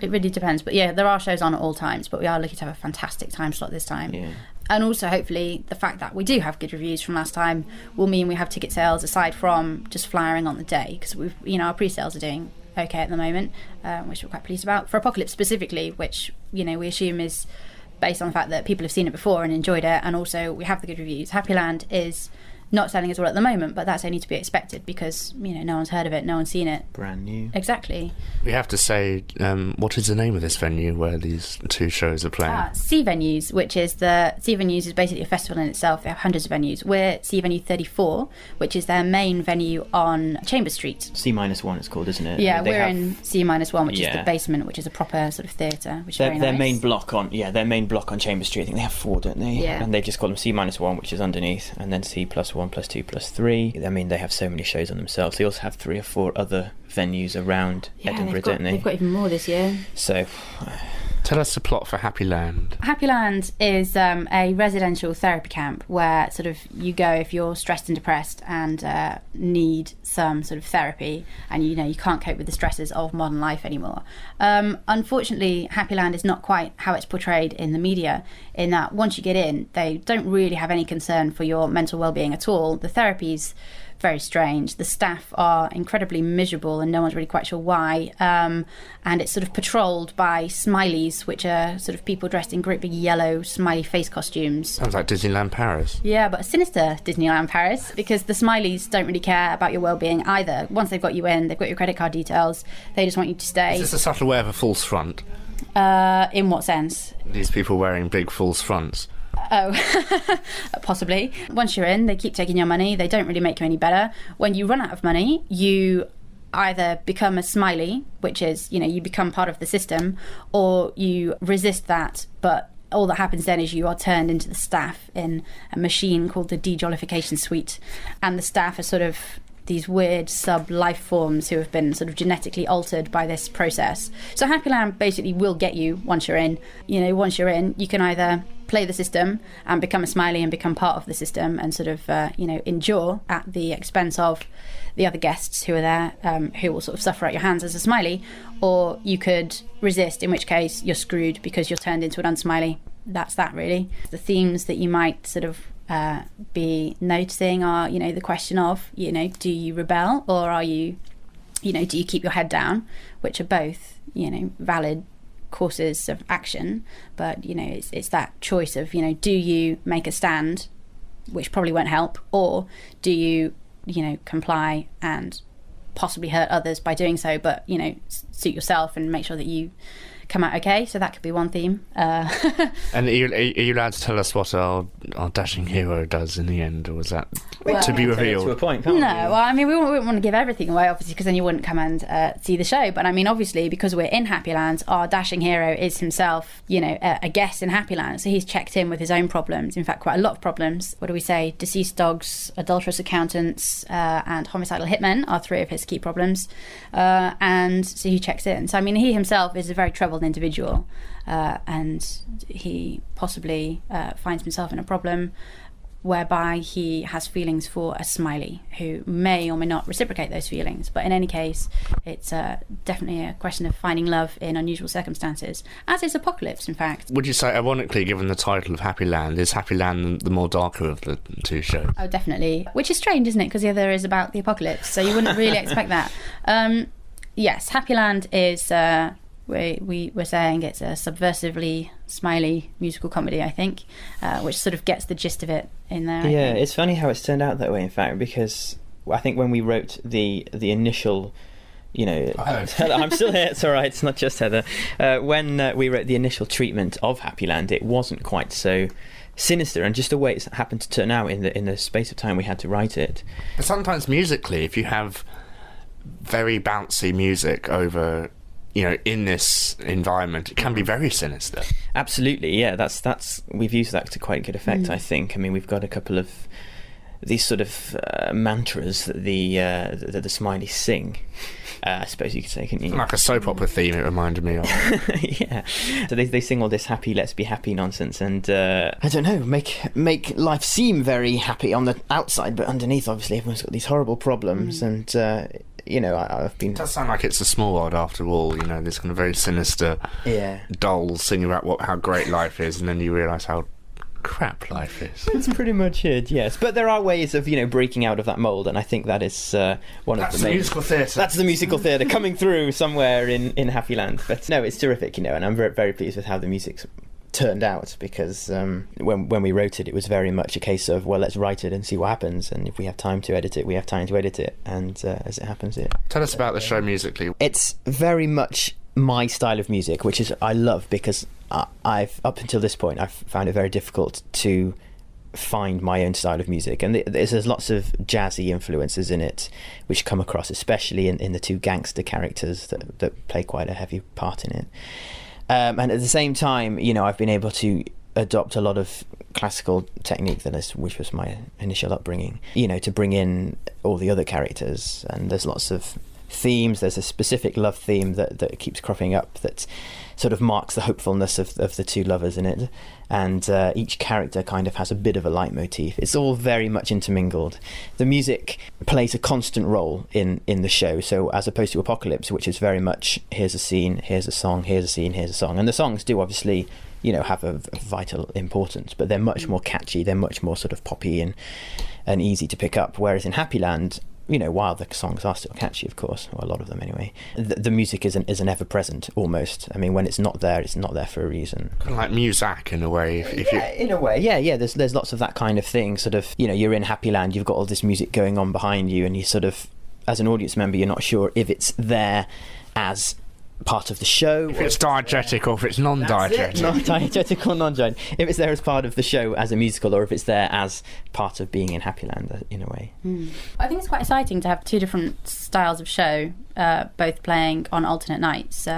it really depends. But yeah, there are shows on at all times. But we are lucky to have a fantastic time slot this time. Yeah. And also, hopefully, the fact that we do have good reviews from last time will mean we have ticket sales aside from just flyering on the day, because our pre-sales are doing okay at the moment, which we're quite pleased about. For Apocalypse specifically, which we assume is based on the fact that people have seen it before and enjoyed it, and also we have the good reviews. Happyland is not selling as well at the moment, but that's only to be expected because no one's heard of it, no one's seen it. Brand new. Exactly. We have to say, what is the name of this venue where these 2 shows are playing? Sea Venues, Sea Venues is basically a festival in itself. They have hundreds of venues. We're Sea Venue 34, which is their main venue on Chambers Street. C-1 it's called, isn't it? Yeah, we're in C-1, which is the basement, which is a proper sort of theatre, which is very nice. Their main block on Chambers Street, I think they have 4, don't they? Yeah. And they just call them C-1, which is underneath, and then C+1, +2, +3. I mean, they have so many shows on themselves. They also have 3 or 4 other venues around Edinburgh, don't they? They've got even more this year. So, tell us the plot for Happyland. Happyland is a residential therapy camp where sort of you go if you're stressed and depressed and need some sort of therapy, and you can't cope with the stresses of modern life anymore. Unfortunately, Happyland is not quite how it's portrayed in the media, in that once you get in, they don't really have any concern for your mental well-being at all. The therapy's very strange. The staff are incredibly miserable and no one's really quite sure why. And it's sort of patrolled by smileys, which are sort of people dressed in great big yellow smiley face costumes. Sounds like Disneyland Paris. Yeah, but a sinister Disneyland Paris, because the smileys don't really care about your well-being either. Once they've got you in, they've got your credit card details, they just want you to stay. Is this a subtle way of a false front? In what sense? These people wearing big false fronts. Oh, possibly. Once you're in, they keep taking your money. They don't really make you any better. When you run out of money, you either become a smiley, which is, you become part of the system, or you resist that, but all that happens then is you are turned into the staff in a machine called the de-jollification suite. And the staff are sort of these weird sub-life forms who have been sort of genetically altered by this process. So Happyland basically will get you once you're in. Once you're in, you can either play the system and become a smiley and become part of the system and sort of, endure at the expense of the other guests who are there, who will sort of suffer at your hands as a smiley, or you could resist, in which case you're screwed because you're turned into an unsmiley. That's that, really. The themes that you might sort of be noticing are, the question of, do you rebel, or are you, do you keep your head down, which are both, valid courses of action. But, it's that choice of, do you make a stand, which probably won't help, or do you, comply and possibly hurt others by doing so, but, suit yourself and make sure that you come out okay. So that could be one theme. And are you allowed to tell us what our dashing hero does in the end, or was that to be revealed? To a point, can't we? No, well, I mean, we wouldn't want to give everything away, obviously, because then you wouldn't come and see the show. But I mean, obviously, because we're in Happyland, our dashing hero is himself, a guest in Happyland. So he's checked in with his own problems. In fact, quite a lot of problems. What do we say? Deceased dogs, adulterous accountants, and homicidal hitmen are three of his key problems. And so he checks in. So I mean, he himself is a very troubled individual, and he possibly finds himself in a problem whereby he has feelings for a smiley who may or may not reciprocate those feelings. But in any case, it's definitely a question of finding love in unusual circumstances, as is Apocalypse, in fact. Would you say, ironically, given the title of Happyland, is Happyland the more darker of the two shows? Oh, definitely. Which is strange, isn't it? Because the other is about the apocalypse, so you wouldn't really expect that. Yes, Happyland is... we were saying it's a subversively smiley musical comedy, I think, which sort of gets the gist of it in there. Yeah, it's funny how it's turned out that way, in fact, because I think when we wrote the initial, I'm still here, it's all right, it's not just Heather. When we wrote the initial treatment of Happyland, it wasn't quite so sinister, and just the way it's happened to turn out in the space of time we had to write it. But sometimes musically, if you have very bouncy music over... in this environment, it can be very sinister. Absolutely, yeah. That's we've used that to quite good effect, I think. I mean, we've got a couple of these sort of mantras that the Smileys sing. I suppose you could say, couldn't you? Like a soap opera theme, it reminded me of. Yeah. So they sing all this happy, let's be happy nonsense, and I don't know, make life seem very happy on the outside, but underneath, obviously, everyone's got these horrible problems, and. I've been... It does sound like it's a small world after all, this kind of very sinister doll singing about how great life is, and then you realise how crap life is. That's pretty much it, yes. But there are ways of, breaking out of that mould, and I think that is one of the main... musical theatre. That's the musical theatre coming through somewhere in Happyland. But no, it's terrific, and I'm very, very pleased with how the music's turned out, because when we wrote it, it was very much a case of, well, let's write it and see what happens, and if we have time to edit it, we have time to edit it, and as it happens, it... Tell us about the show musically. It's very much my style of music, which is I love, because I've up until this point I've found it very difficult to find my own style of music, and there's lots of jazzy influences in it which come across, especially in the two gangster characters that play quite a heavy part in it. And at the same time, I've been able to adopt a lot of classical technique which was my initial upbringing, to bring in all the other characters. And there's lots of themes. There's a specific love theme that keeps cropping up that sort of marks the hopefulness of the two lovers in it. And each character kind of has a bit of a leitmotif. It's all very much intermingled. The music plays a constant role in the show. So as opposed to Apocalypse, which is very much, here's a scene, here's a song, here's a scene, here's a song. And the songs do obviously have a vital importance, but they're much more catchy, they're much more sort of poppy and easy to pick up, whereas in Happyland, while the songs are still catchy, of course, or a lot of them anyway, the music is an ever-present, almost. I mean, when it's not there for a reason. Kind of like Muzak, in a way. In a way, yeah. There's lots of that kind of thing, sort of, you're in Happyland, you've got all this music going on behind you, and you sort of, as an audience member, you're not sure if it's there as part of the show, if it's diegetic or if it's non-diegetic. Not diegetic or non-diegetic. If it's there as part of the show as a musical, or if it's there as part of being in Happyland, in a way. I think it's quite exciting to have two different styles of show, both playing on alternate nights,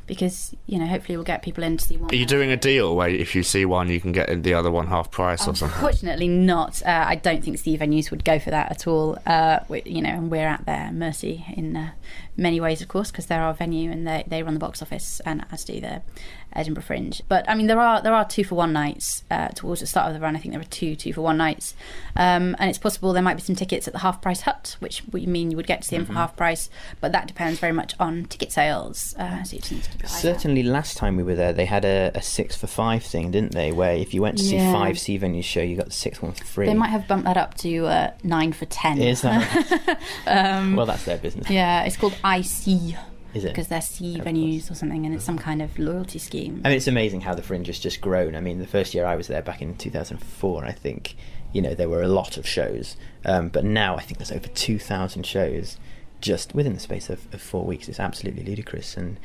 because hopefully we'll get people in to see one. Are you doing a deal where if you see one you can get the other one half price or something? Unfortunately not. I don't think the venues would go for that at all. And we're at their mercy in many ways, of course, because they're our venue and they run the box office, and as do the Edinburgh Fringe. But I mean, there are 2-for-1 nights towards the start of the run. I think there are 2-for-1 nights, and it's possible there might be some tickets at the Half Price Hut, which would mean you would get to see them for half price. But that depends very much on ticket sales. So you just need to keep your eyes Certainly, last time we were there, they had a 6-for-5 thing, didn't they? Where if you went to see 5 C venues show, you got the 6th one for free. They might have bumped that up to 9 for 10. Is that right? Well, that's their business. Yeah, it's called IC. Is it? Because they're C venues or something, and it's some kind of loyalty scheme. I mean, it's amazing how the Fringe has just grown. I mean, the first year I was there back in 2004, I think, there were a lot of shows. But now I think there's over 2,000 shows just within the space of 4 weeks. It's absolutely ludicrous. And,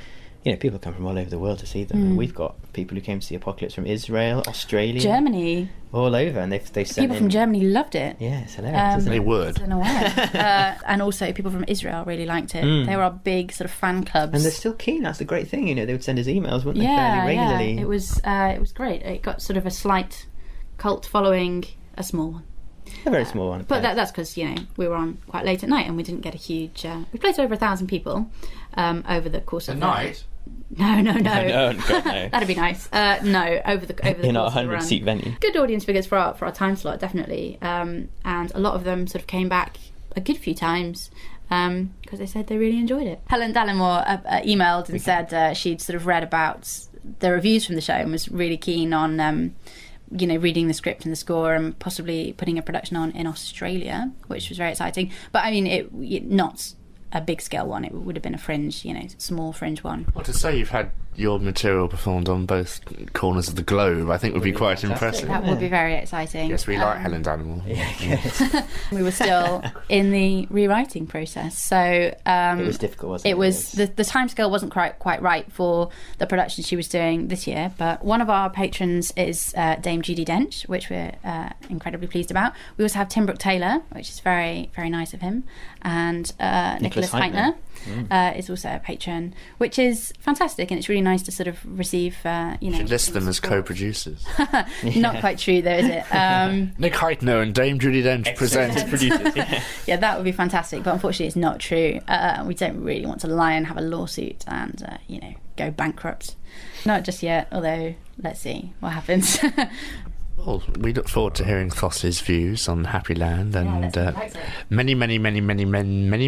people come from all over the world to see them. And we've got people who came to see Apocalypse from Israel, Australia, Germany, all over, and they've sent people from Germany loved it. Yeah, it's hilarious. Isn't it? They would. And also people from Israel really liked it. They were our big sort of fan clubs, and they're still keen. That's the great thing. They would send us emails, wouldn't they, fairly regularly? Yeah, it was great. It got sort of a slight cult following, a small one. A very small one. But that's because, we were on quite late at night and we didn't get a huge... we played to over 1,000 people over the course of the night. No. God, no. That'd be nice. No, over the in our 100-seat venue. Good audience figures for our time slot, definitely. And a lot of them sort of came back a good few times because they said they really enjoyed it. Helen Dallimore emailed and said she'd sort of read about the reviews from the show and was really keen on... reading the script and the score and possibly putting a production on in Australia, which was very exciting. But I mean, it not a big scale one. It would have been a fringe, small fringe one. Well, to say you've had your material performed on both corners of the globe, I think would be quite impressive. That would be very exciting. Yes, we like Helen Dallimore. Yeah. We were still in the rewriting process, so it was difficult, wasn't it? It was the timescale wasn't quite right for the production she was doing this year. But one of our patrons is Dame Judi Dench, which we're incredibly pleased about. We also have Tim Brooke Taylor, which is very, very nice of him, and Nicholas Heitner is also a patron, which is fantastic, and it's really nice to sort of receive. You should list them as co-producers. Not quite true, though, is it? Nick Heitner and Dame Judi Dench present producers. Yeah, that would be fantastic, but unfortunately, it's not true. We don't really want to lie and have a lawsuit and go bankrupt. Not just yet, although let's see what happens. Well, we look forward to hearing Thos's views on Happyland and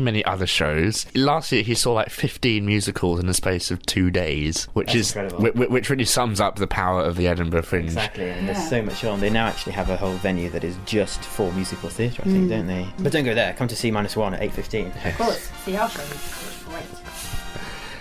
many other shows. Last year he saw like 15 musicals in the space of 2 days, which is incredible. Which really sums up the power of the Edinburgh Fringe. Exactly, and there's so much on. They now actually have a whole venue that is just for musical theatre, I think, don't they? But don't go there. Come to C-1 at 8:15. Of course, see our show. Great.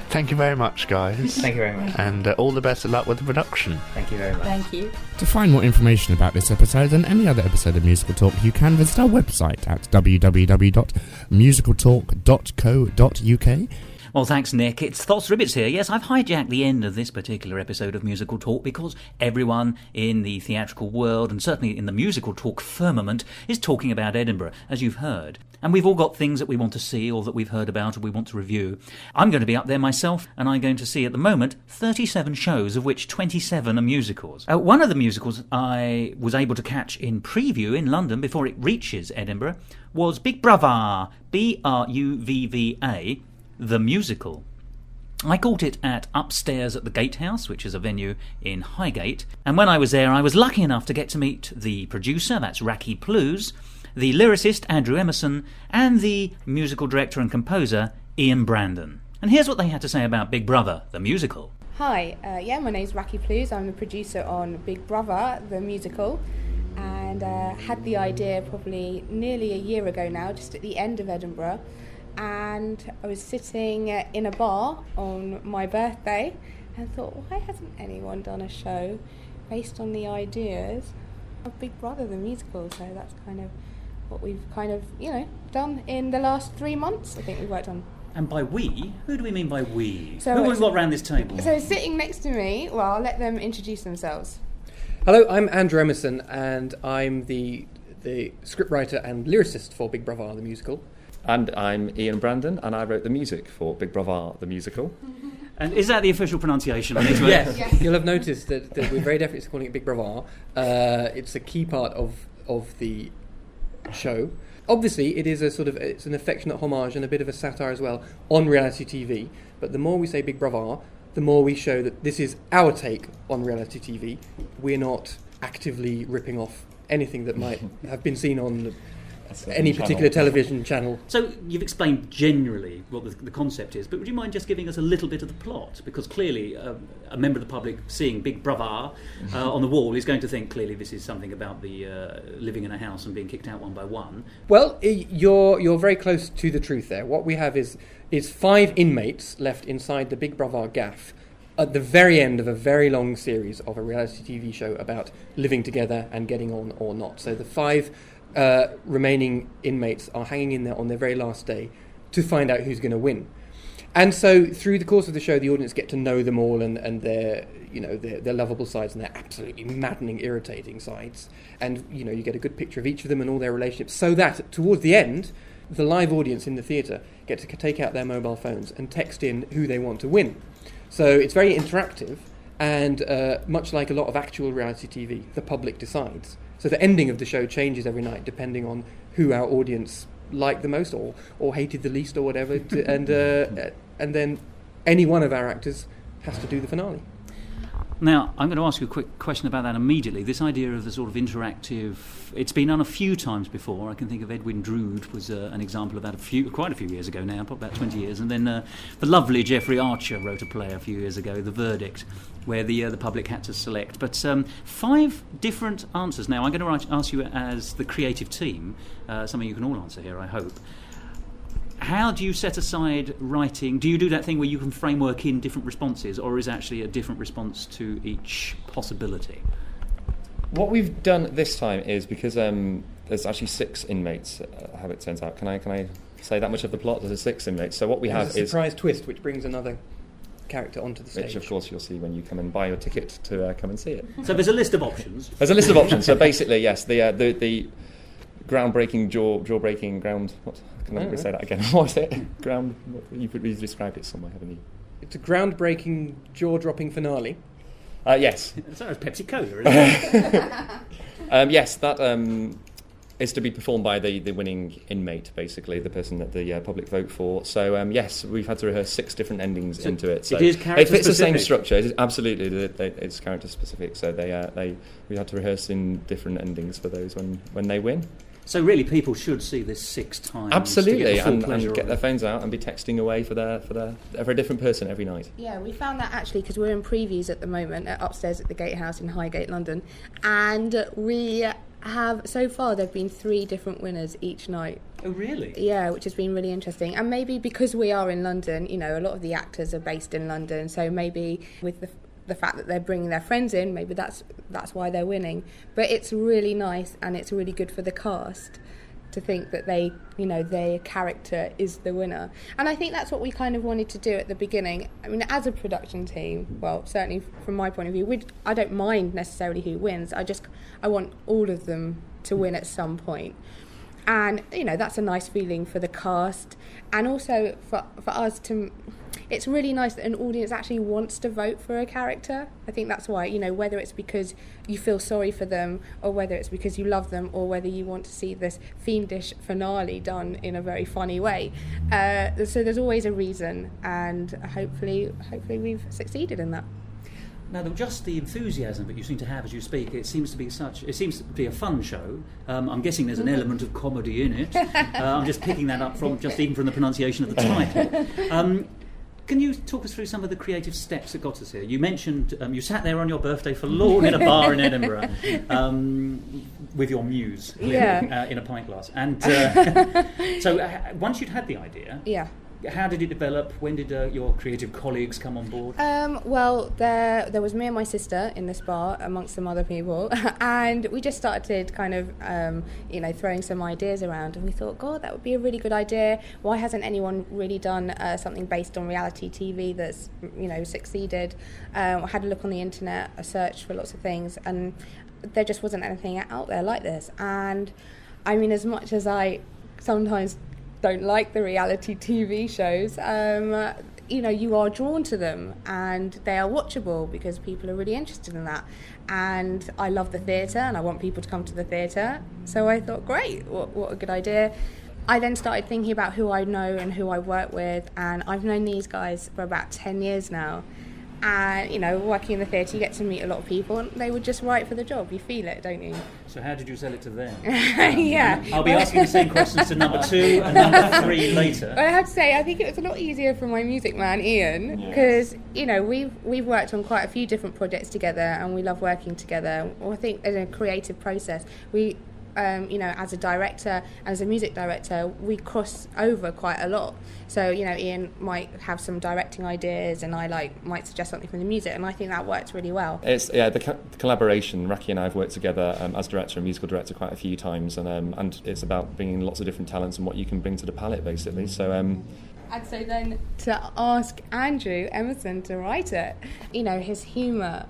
Thank you very much, guys. Thank you very much. And all the best of luck with the production. Thank you very much. Thank you. To find more information about this episode and any other episode of Musical Talk, you can visit our website at www.musicaltalk.co.uk. Well, thanks, Nick. It's Thos Ribbits here. Yes, I've hijacked the end of this particular episode of Musical Talk because everyone in the theatrical world, and certainly in the Musical Talk firmament, is talking about Edinburgh, as you've heard. And we've all got things that we want to see or that we've heard about or we want to review. I'm going to be up there myself, and I'm going to see, at the moment, 37 shows, of which 27 are musicals. One of the musicals I was able to catch in preview in London before it reaches Edinburgh was Big Bruvva, Bruvva, the musical. I caught it at Upstairs at the Gatehouse, which is a venue in Highgate, and when I was there I was lucky enough to get to meet the producer, that's Raki Plews, the lyricist Andrew Emerson, and the musical director and composer Ian Brandon. And here's what they had to say about Big Bruvva, the musical. Hi, my name's Raki Plews. I'm the producer on Big Brother, the musical, and had the idea probably nearly a year ago now, just at the end of Edinburgh, and I was sitting in a bar on my birthday and thought, why hasn't anyone done a show based on the ideas of Big Brother, the musical? So that's kind of what we've done in the last 3 months. I think we've worked on. And by we, who do we mean by we? So who have we got round this table? So sitting next to me, well, I'll let them introduce themselves. Hello, I'm Andrew Emerson, and I'm the scriptwriter and lyricist for Big Brother, the musical. And I'm Ian Brandon, and I wrote the music for Big Brother, the musical. And is that the official pronunciation? Yes. You'll have noticed that we're very definitely calling it Big Brother. It's a key part of the show. Obviously, it is it's an affectionate homage and a bit of a satire as well on reality TV. But the more we say Big Brother, the more we show that this is our take on reality TV. We're not actively ripping off anything that might have been seen on any particular television channel. So you've explained generally what the concept is, but would you mind just giving us a little bit of the plot? Because clearly a member of the public seeing Big Brother on the wall is going to think clearly this is something about the living in a house and being kicked out one by one. Well, you're very close to the truth there. What we have is 5 inmates left inside the Big Brother gaff at the very end of a very long series of a reality TV show about living together and getting on or not. So the 5 remaining inmates are hanging in there on their very last day to find out who's going to win. And so through the course of the show, the audience get to know them all and their lovable sides and their absolutely maddening, irritating sides. And you get a good picture of each of them and all their relationships, so that towards the end, the live audience in the theatre get to take out their mobile phones and text in who they want to win. So it's very interactive, and much like a lot of actual reality TV, the public decides. So the ending of the show changes every night depending on who our audience liked the most or hated the least or whatever. And then any one of our actors has to do the finale. Now, I'm going to ask you a quick question about that immediately. This idea of the sort of interactive... It's been done a few times before. I can think of Edwin Drood was an example of that quite a few years ago now, probably about 20 years. And then the lovely Jeffrey Archer wrote a play a few years ago, The Verdict, where the public had to select. But 5 different answers. Now, I'm going to ask you as the creative team, something you can all answer here, I hope. How do you set aside writing? Do you do that thing where you can framework in different responses, or is actually a different response to each possibility? What we've done this time is, because there's actually 6 inmates, how it turns out. Can I say that much of the plot? There's 6 inmates. So what we have is a surprise twist, which brings another character onto the stage. Which, of course, you'll see when you come and buy your ticket to come and see it. So there's a list of options. There's a list of options. So basically, yes, the groundbreaking, jaw-breaking ground... What? Can I say that again? What is it? You've described it somewhere, haven't you? It's a groundbreaking, jaw-dropping finale. Yes. So it's Pepsi Cola, isn't it? Yes, that is to be performed by the winning inmate, basically, the person that the public vote for. So, yes, we've had to rehearse 6 different endings into it. So it is character specific? It fits the same structure. It is absolutely, it's character specific. So we had to rehearse in different endings for those when they win. So really, people should see this 6 times. Absolutely, and get their phones out and be texting away for a different person every night. Yeah, we found that actually because we're in previews at the moment upstairs at the Gatehouse in Highgate, London, and we have so far there've been 3 different winners each night. Oh, really? Yeah, which has been really interesting, and maybe because we are in London, a lot of the actors are based in London, so maybe with the fact that they're bringing their friends in, maybe that's why they're winning. But it's really nice, and it's really good for the cast to think that their character is the winner. And I think that's what we kind of wanted to do at the beginning. I mean, as a production team, well, certainly from my point of view, I don't mind necessarily who wins. I want all of them to win at some point. And, that's a nice feeling for the cast. And also for us to... It's really nice that an audience actually wants to vote for a character. I think that's why, whether it's because you feel sorry for them, or whether it's because you love them, or whether you want to see this fiendish finale done in a very funny way. So there's always a reason, and hopefully we've succeeded in that. Now, just the enthusiasm that you seem to have as you speak, it seems to be a fun show. I'm guessing there's an element of comedy in it. I'm just picking that up from even from the pronunciation of the title. Can you talk us through some of the creative steps that got us here? You mentioned you sat there on your birthday forlorn in a bar in Edinburgh with your muse in a pint glass. And so once you'd had the idea, how did it develop? When did your creative colleagues come on board? Well, there was me and my sister in this bar, amongst some other people, and we just started kind of, throwing some ideas around, and we thought, God, that would be a really good idea. Why hasn't anyone really done something based on reality TV that's, succeeded? I had a look on the internet, I searched for lots of things, and there just wasn't anything out there like this. And I mean, as much as I sometimes don't like the reality TV shows, you are drawn to them and they are watchable because people are really interested in that. And I love the theatre and I want people to come to the theatre. So I thought, great, what a good idea. I then started thinking about who I know and who I work with, and I've known these guys for about 10 years now. And, working in the theatre, you get to meet a lot of people, and they were just right for the job. You feel it, don't you? So how did you sell it to them? Yeah. I'll be asking the same questions to number 2 and number 3 later. I have to say, I think it was a lot easier for my music man, Ian, because, we've worked on quite a few different projects together, and we love working together. I think as a creative process, we... as a director and as a music director, we cross over quite a lot. So, Ian might have some directing ideas and I might suggest something from the music, and I think that works really well. It's the collaboration. Raki and I have worked together as director and musical director quite a few times, and it's about bringing lots of different talents and what you can bring to the palette, basically. So. And so then to ask Andrew Emerson to write it, his humour.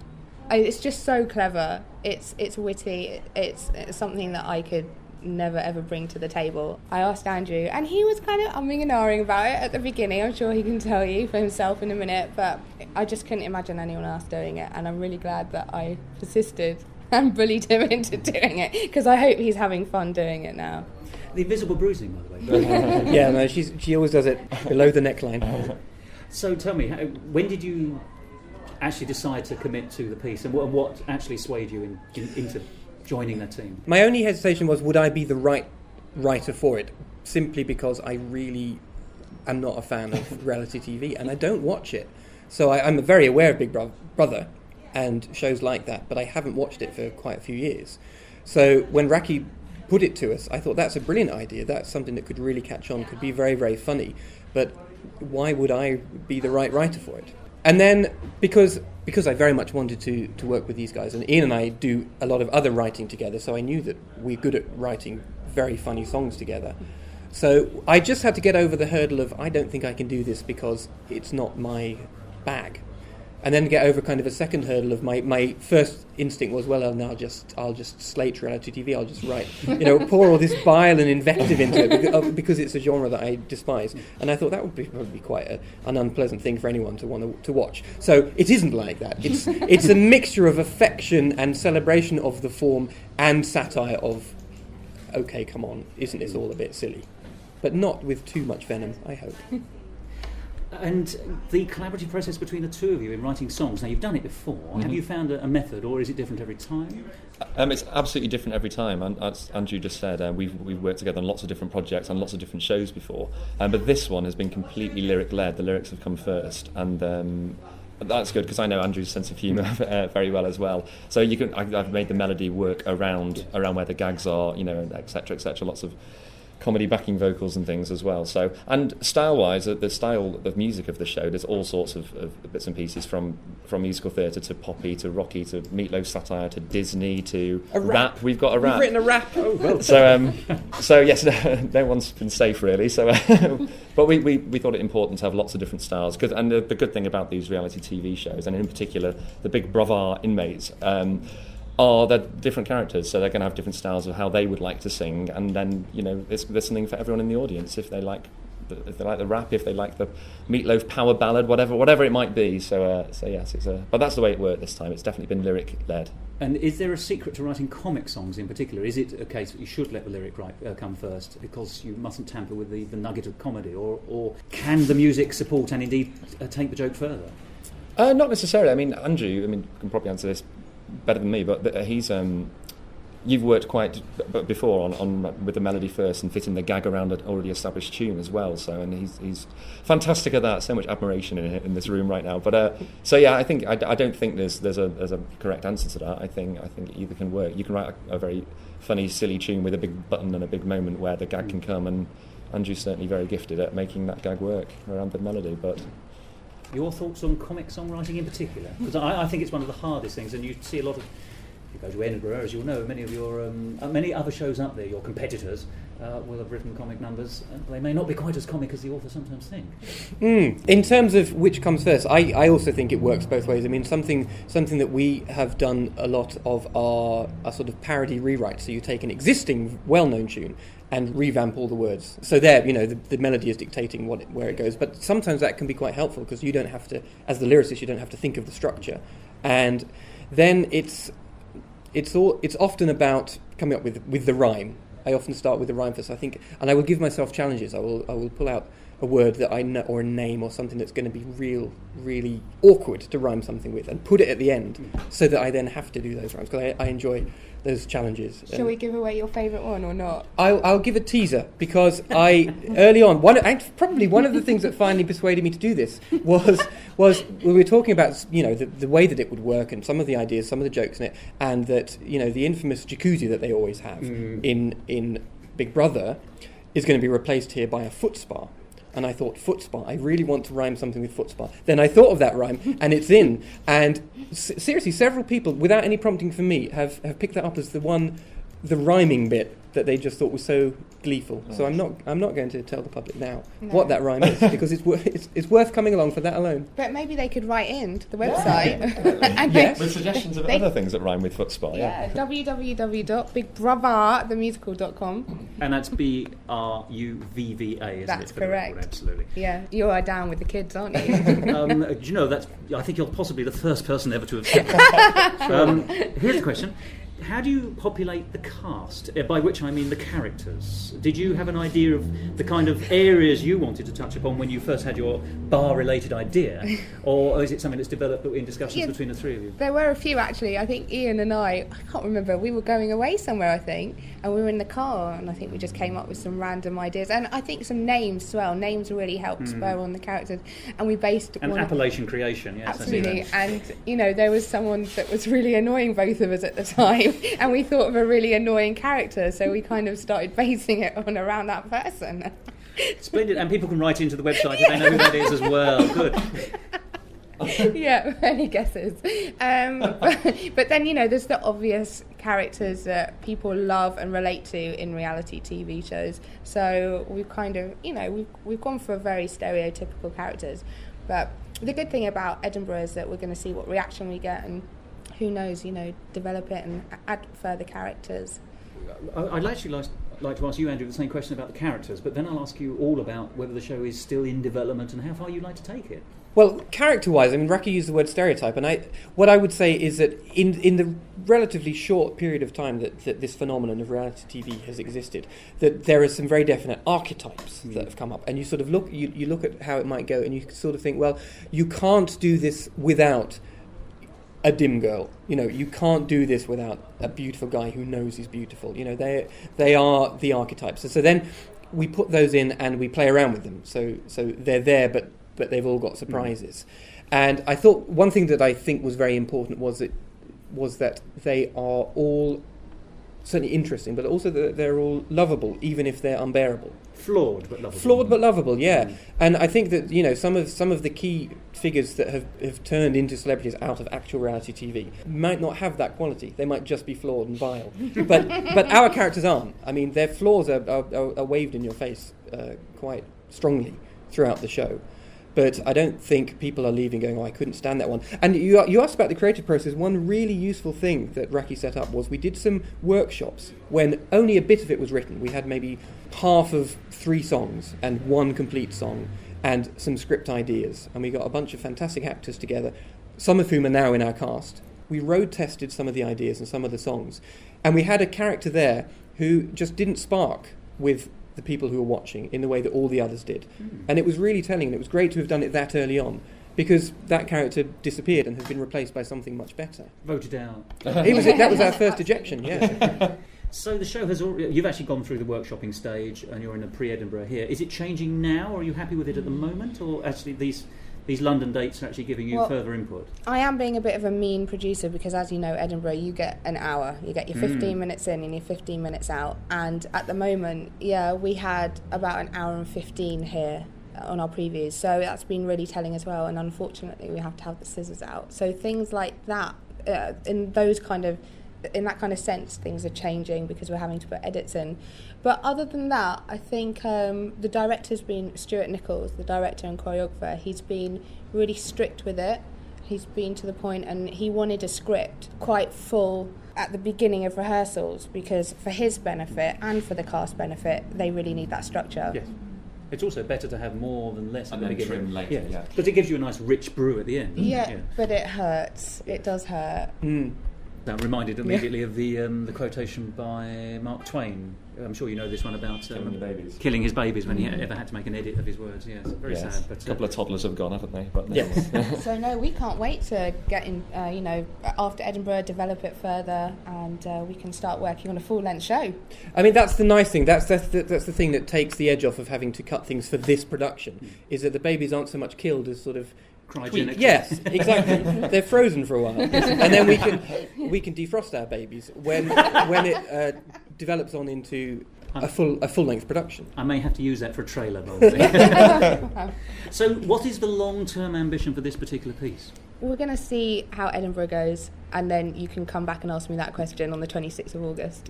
It's just so clever. It's witty. It's something that I could never ever bring to the table. I asked Andrew, and he was kind of umming and ahhing about it at the beginning. I'm sure he can tell you for himself in a minute, but I just couldn't imagine anyone else doing it, and I'm really glad that I persisted and bullied him into doing it, because I hope he's having fun doing it now. The invisible bruising, by the way. Yeah, no, she always does it below the neckline. So tell me, when did you actually decide to commit to the piece, and what actually swayed you into joining the team? My only hesitation was, would I be the right writer for it? Simply because I really am not a fan of reality TV, and I don't watch it. So I'm very aware of Big Brother and shows like that, but I haven't watched it for quite a few years. So when Raki put it to us, I thought that's a brilliant idea. That's something that could really catch on, could be very, very funny. But why would I be the right writer for it? And then, because I very much wanted to work with these guys, and Ian and I do a lot of other writing together, so I knew that we're good at writing very funny songs together. So I just had to get over the hurdle of, I don't think I can do this because it's not my bag. And then get over kind of a second hurdle of my first instinct was, well, I'll just slate reality TV. I'll just write, pour all this bile and invective into it because it's a genre that I despise. And I thought that would probably be quite an unpleasant thing for anyone to want to watch. So it isn't like that. It's a mixture of affection and celebration of the form and satire of, okay, come on, isn't this all a bit silly? But not with too much venom, I hope. And the collaborative process between the two of you in writing songs, now you've done it before, have you found a method, or is it different every time? It's absolutely different every time, and as Andrew just said, we've worked together on lots of different projects and lots of different shows before, but this one has been completely lyric-led. The lyrics have come first, and that's good because I know Andrew's sense of humour very well as well. So I've made the melody work around where the gags are, etc., etc. Lots of comedy backing vocals and things as well. So, and style-wise, the style of music of the show, there's all sorts of bits and pieces from musical theatre to poppy to rocky to Meatloaf satire to Disney to rap. We've got a rap. We've written a rap. Oh, well. So yes, no one's been safe really. So, but we thought it important to have lots of different styles. And the good thing about these reality TV shows, and in particular the Big Brother inmates, they're different characters, so they're going to have different styles of how they would like to sing, and then there's something for everyone in the audience if they like the rap, if they like the Meatloaf power ballad, whatever it might be. So yes, but that's the way it worked this time. It's definitely been lyric led. And is there a secret to writing comic songs in particular? Is it a case that you should let the lyric come first because you mustn't tamper with the nugget of comedy, or can the music support and indeed take the joke further? Not necessarily. I mean, Andrew, can probably answer this better than me, but he's you've worked quite before on with the melody first and fitting the gag around an already established tune as well. So, and he's fantastic at that. So much admiration in this room right now. But so yeah, I think I don't think there's a correct answer to that. I think either can work. You can write a very funny, silly tune with a big button and a big moment where the gag can come, and Andrew's certainly very gifted at making that gag work around the melody. But your thoughts on comic songwriting in particular? Because I think it's one of the hardest things, and you see a lot of. You go to Edinburgh, as you'll know, many of your many other shows up there, your competitors will have written comic numbers. They may not be quite as comic as the author sometimes think. In terms of which comes first, I also think it works both ways. I mean, something that we have done a lot of are sort of parody rewrites. So you take an existing well-known tune and revamp all the words. So there, the melody is dictating where it goes. But sometimes that can be quite helpful because you don't have to, as the lyricist, you don't have to think of the structure. And then it's often about coming up with the rhyme. I often start with the rhyme first, I think, and I will give myself challenges. I will pull out a word that I know, or a name, or something that's going to be really awkward to rhyme something with, and put it at the end, so that I then have to do those rhymes, because I enjoy those challenges. Shall we give away your favourite one or not? I'll give a teaser, because early on, probably one of the things that finally persuaded me to do this was we were talking about the way that it would work, and some of the ideas, some of the jokes in it, and that the infamous jacuzzi that they always have in Big Brother is going to be replaced here by a foot spa. And I thought, foot spa, I really want to rhyme something with foot spa. Then I thought of that rhyme, and it's in. And seriously, several people, without any prompting from me, have picked that up as the rhyming bit that they just thought was so gleeful. So I'm not going to tell the public now what that rhyme is, because it's worth coming along for that alone. But maybe they could write in to the website. And yes. With suggestions of other things that rhyme with foot spa. Yeah, www.bigbrother.themusical.com. And that's BRUVVA, isn't That's it? correct. Absolutely. Yeah, you are down with the kids, aren't you? Do you know, I think you're possibly the first person ever to have said that. Here's a question. How do you populate the cast? By which I mean the characters. Did you have an idea of the kind of areas you wanted to touch upon when you first had your bar-related idea? Or is it something that's developed in discussions between the three of you? There were a few, actually. I think Ian and I can't remember, we were going away somewhere, I think, and we were in the car, and I think we just came up with some random ideas. And I think some names as well. Names really helped spur on the characters. And we based... And appellation creation, yes. Absolutely. And, there was someone that was really annoying both of us at the time. And we thought of a really annoying character, so we kind of started basing it on around that person. Splendid, and people can write into the website if they know who that is as well. Good. Yeah, any guesses. But then, there's the obvious characters that people love and relate to in reality TV shows. So we've kind of, we've gone for very stereotypical characters. But the good thing about Edinburgh is that we're going to see what reaction we get, and who knows, develop it and add further characters. I'd actually like to ask you, Andrew, the same question about the characters, but then I'll ask you all about whether the show is still in development and how far you'd like to take it. Well, character-wise, Raki used the word stereotype, and what I would say is that in the relatively short period of time that this phenomenon of reality TV has existed, that there are some very definite archetypes that have come up, and you sort of look at how it might go, and you sort of think, well, you can't do this without a dim girl. You can't do this without a beautiful guy who knows he's beautiful. They are the archetypes. So then we put those in and we play around with them. So they're there, but they've all got surprises. And I thought one thing that I think was very important was that they are all certainly interesting, but also that they're all lovable, even if they're unbearable. Flawed but lovable. Flawed but lovable, yeah. And I think that some of the key figures that have turned into celebrities out of actual reality TV might not have that quality. They might just be flawed and vile. But our characters aren't. Their flaws are waved in your face quite strongly throughout the show. But I don't think people are leaving going, I couldn't stand that one. And you asked about the creative process. One really useful thing that Raki set up was we did some workshops when only a bit of it was written. We had maybe half of 3 songs and 1 complete song and some script ideas. And we got a bunch of fantastic actors together, some of whom are now in our cast. We road tested some of the ideas and some of the songs. And we had a character there who just didn't spark with the people who were watching in the way that all the others did. And it was really telling, and it was great to have done it that early on. because that character disappeared and has been replaced by something much better. Voted out. That was our first ejection, yeah. So the show you've actually gone through the workshopping stage and you're in a pre-Edinburgh here. Is it changing now, or are you happy with it at the moment, or actually these London dates are actually giving you further input? I am being a bit of a mean producer because, as you know, Edinburgh, you get an hour. You get your 15 minutes in and your 15 minutes out. And at the moment, we had about an hour and 15 here on our previews. So that's been really telling as well. And unfortunately, we have to have the scissors out. So things like that, in that kind of sense, things are changing because we're having to put edits in. But other than that, I think the director's been Stuart Nichols, the director and choreographer. He's been really strict with it. He's been to the point, and he wanted a script quite full at the beginning of rehearsals because for his benefit and for the cast benefit, they really need that structure. Yes. It's also better to have more than less at and the then beginning. trim later, yeah. Because it gives you a nice rich brew at the end. Yeah, but it hurts. It does hurt. That reminded immediately of the quotation by Mark Twain. I'm sure you know this one about killing his babies when he ever had to make an edit of his words. Yes, very sad. But a couple of toddlers have gone, haven't they? But yes. So no, we can't wait to get in. After Edinburgh, develop it further, and we can start working on a full-length show. I mean, that's the nice thing. That's the thing that takes the edge off of having to cut things for this production. Is that the babies aren't so much killed as sort of. Yes, exactly. They're frozen for a while, and then we can defrost our babies when it develops on into a full length production. I may have to use that for a trailer. So, what is the long-term ambition for this particular piece? We're going to see how Edinburgh goes, and then you can come back and ask me that question on the 26th of August.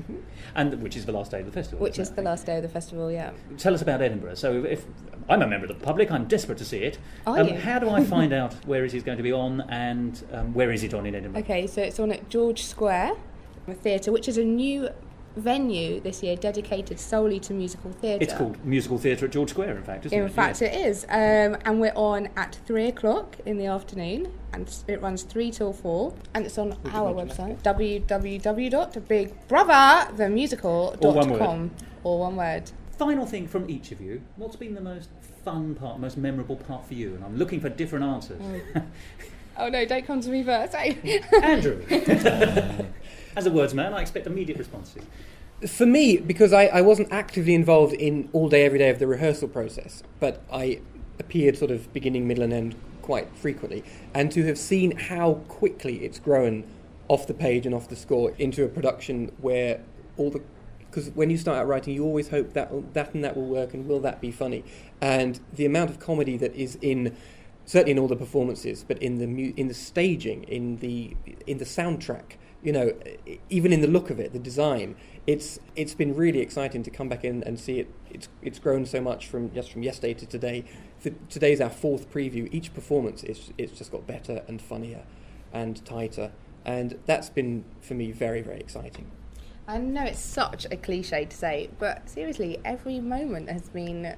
And which is the last day of the festival. Which is the last day of the festival, yeah. Tell us about Edinburgh. So if I'm a member of the public, I'm desperate to see it. Are you? How do I find out where it is going to be on, and where is it on in Edinburgh? Okay, so it's on at George Square, a theatre, which is a new venue this year dedicated solely to musical theatre. It's called Musical Theatre at George Square, in fact, isn't it? In fact, it is. And we're on at 3 o'clock in the afternoon, and it runs 3 till 4, and it's on our website, www.bigbrotherthemusical.com. All one word. Final thing from each of you, what's been the most fun part, most memorable part for you? And I'm looking for different answers. Oh no, don't come to me first. Andrew. As a words man, I expect immediate responses. For me, because I wasn't actively involved in all day, every day of the rehearsal process, but I appeared sort of beginning, middle and end quite frequently, and to have seen how quickly it's grown off the page and off the score into a production where because when you start out writing, you always hope that and that will work, and will that be funny? And the amount of comedy that is certainly in all the performances, but in the staging, in the soundtrack, even in the look of it, the design, it's been really exciting to come back in and see it. It's grown so much from yesterday to today. Today's our 4th preview. Each performance it's just got better and funnier and tighter, and that's been for me very, very exciting. I know it's such a cliche to say, but seriously, every moment has been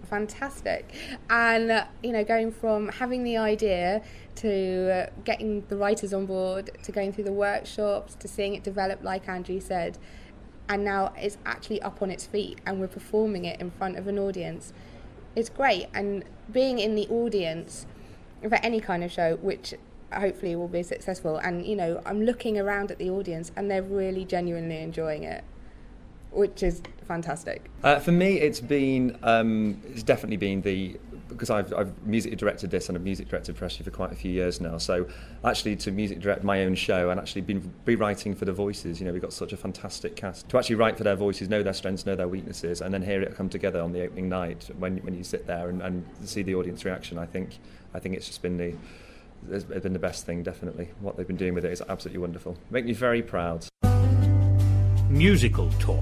fantastic. And going from having the idea to getting the writers on board, to going through the workshops, to seeing it develop like Andrew said, and now it's actually up on its feet and we're performing it in front of an audience. It's great, and being in the audience for any kind of show, which hopefully will be successful, and I'm looking around at the audience and they're really genuinely enjoying it, which is fantastic. For me, it's definitely been because I've music directed this, and I've music directed Freshly for quite a few years now. So actually to music direct my own show and actually been rewriting for the voices, we've got such a fantastic cast. To actually write for their voices, know their strengths, know their weaknesses, and then hear it come together on the opening night when you sit there and see the audience reaction, I think it's just been it's been the best thing, definitely. What they've been doing with it is absolutely wonderful. Make me very proud. Musical talk.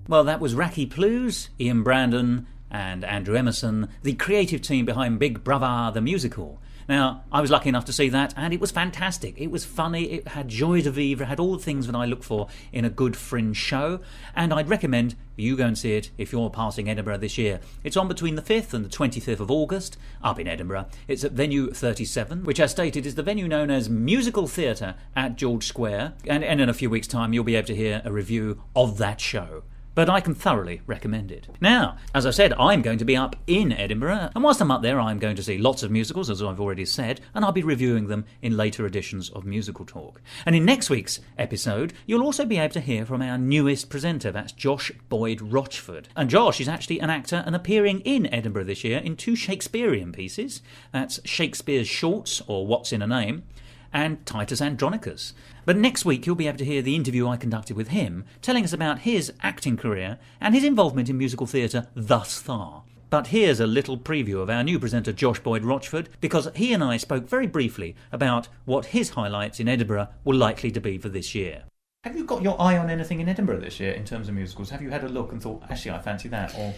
Well, that was Raki Plews, Ian Brandon and Andrew Emerson, the creative team behind Big Brother the Musical. Now, I was lucky enough to see that, and it was fantastic. It was funny, it had joie de vivre, it had all the things that I look for in a good fringe show, and I'd recommend you go and see it if you're passing Edinburgh this year. It's on between the 5th and the 25th of August, up in Edinburgh. It's at Venue 37, which, as stated, is the venue known as Musical Theatre at George Square, and in a few weeks' time you'll be able to hear a review of that show. but I can thoroughly recommend it. Now, as I said, I'm going to be up in Edinburgh, and whilst I'm up there, I'm going to see lots of musicals, as I've already said, and I'll be reviewing them in later editions of Musical Talk. And in next week's episode, you'll also be able to hear from our newest presenter, that's Josh Boyd Rochford. And Josh is actually an actor and appearing in Edinburgh this year in 2 Shakespearean pieces. That's Shakespeare's Shorts, or What's in a Name, and Titus Andronicus. But next week you'll be able to hear the interview I conducted with him, telling us about his acting career and his involvement in musical theatre thus far. But here's a little preview of our new presenter Josh Boyd Rochford, because he and I spoke very briefly about what his highlights in Edinburgh were likely to be for this year. Have you got your eye on anything in Edinburgh this year in terms of musicals? Have you had a look and thought, actually I fancy that? Or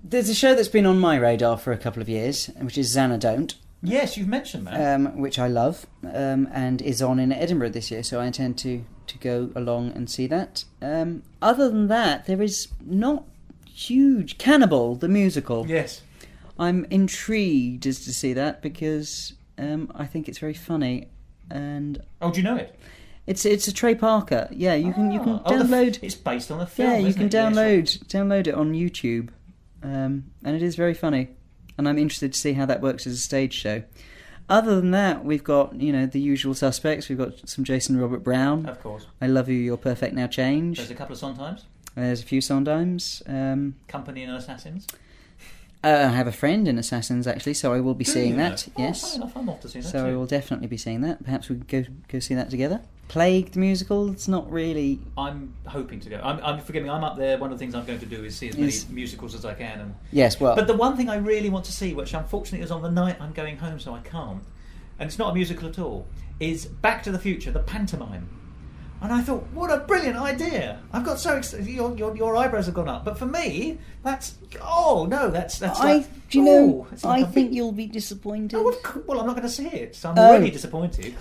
there's a show that's been on my radar for a couple of years, which is Xanadont. Yes, you've mentioned that. Which I love, and is on in Edinburgh this year, so I intend to go along and see that. Other than that, there is not huge... Cannibal, the musical. Yes. I'm intrigued as to see that, because I think it's very funny. And oh, do you know it? It's a Trey Parker. Yeah, you can download... It's based on a film, yeah, you can download it on YouTube, and it is very funny. And I'm interested to see how that works as a stage show. Other than that, we've got, the usual suspects. We've got some Jason Robert Brown. Of course. I Love You, You're Perfect, Now Change. There's a couple of Sondheims. There's a few Sondheims. Company and Assassins. I have a friend in Assassins, actually, so I will be seeing that. Yes. Fair enough, I'm off to see that So too. I will definitely be seeing that. Perhaps we could go see that together. Plague, the musical, it's not really... I'm hoping to go. Forgive me, I'm up there. One of the things I'm going to do is see as many musicals as I can. And yes, well... But the one thing I really want to see, which unfortunately is on the night I'm going home, so I can't, and it's not a musical at all, is Back to the Future, the pantomime. And I thought, what a brilliant idea! I've got so excited. Your eyebrows have gone up. But for me, that's... Oh, no, that's I think you'll be disappointed. Oh, well, I'm not going to see it, so I'm really disappointed.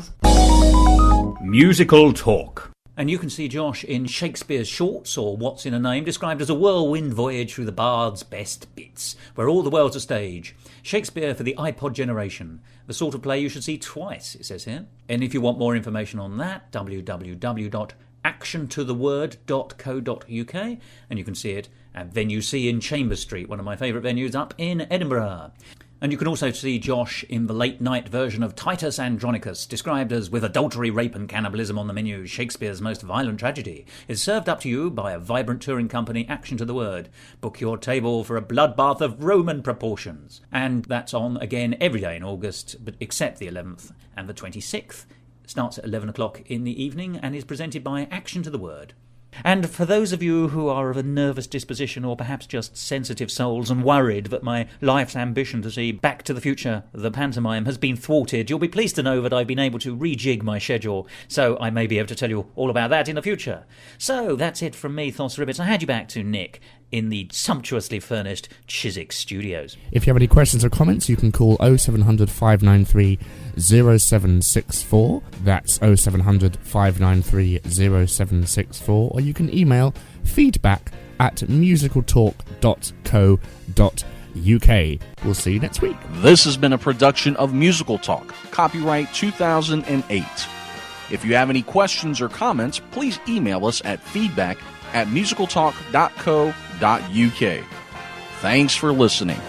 Musical Talk. And you can see Josh in Shakespeare's Shorts, or What's in a Name, described as a whirlwind voyage through the bard's best bits, where all the world's a stage. Shakespeare for the iPod generation. The sort of play you should see twice, it says here. And if you want more information on that, www.actiontotheword.co.uk, and you can see it at Venue C in Chambers Street, one of my favourite venues up in Edinburgh. And you can also see Josh in the late-night version of Titus Andronicus, described as with adultery, rape and cannibalism on the menu, Shakespeare's most violent tragedy. It's served up to you by a vibrant touring company, Action to the Word. Book your table for a bloodbath of Roman proportions. And that's on again every day in August, but except the 11th and the 26th. It starts at 11 o'clock in the evening and is presented by Action to the Word. And for those of you who are of a nervous disposition, or perhaps just sensitive souls and worried that my life's ambition to see Back to the Future, the pantomime, has been thwarted, you'll be pleased to know that I've been able to rejig my schedule, so I may be able to tell you all about that in the future. So that's it from me, Thos Ribbits. I hand you back to Nick in the sumptuously furnished Chiswick studios. If you have any questions or comments, you can call 0700 593 0764. That's 0700 593 0764. Or you can email feedback@musicaltalk.co.uk. We'll see you next week. This has been a production of Musical Talk, copyright 2008. If you have any questions or comments, please email us at feedback@musicaltalk.co.uk. Thanks for listening.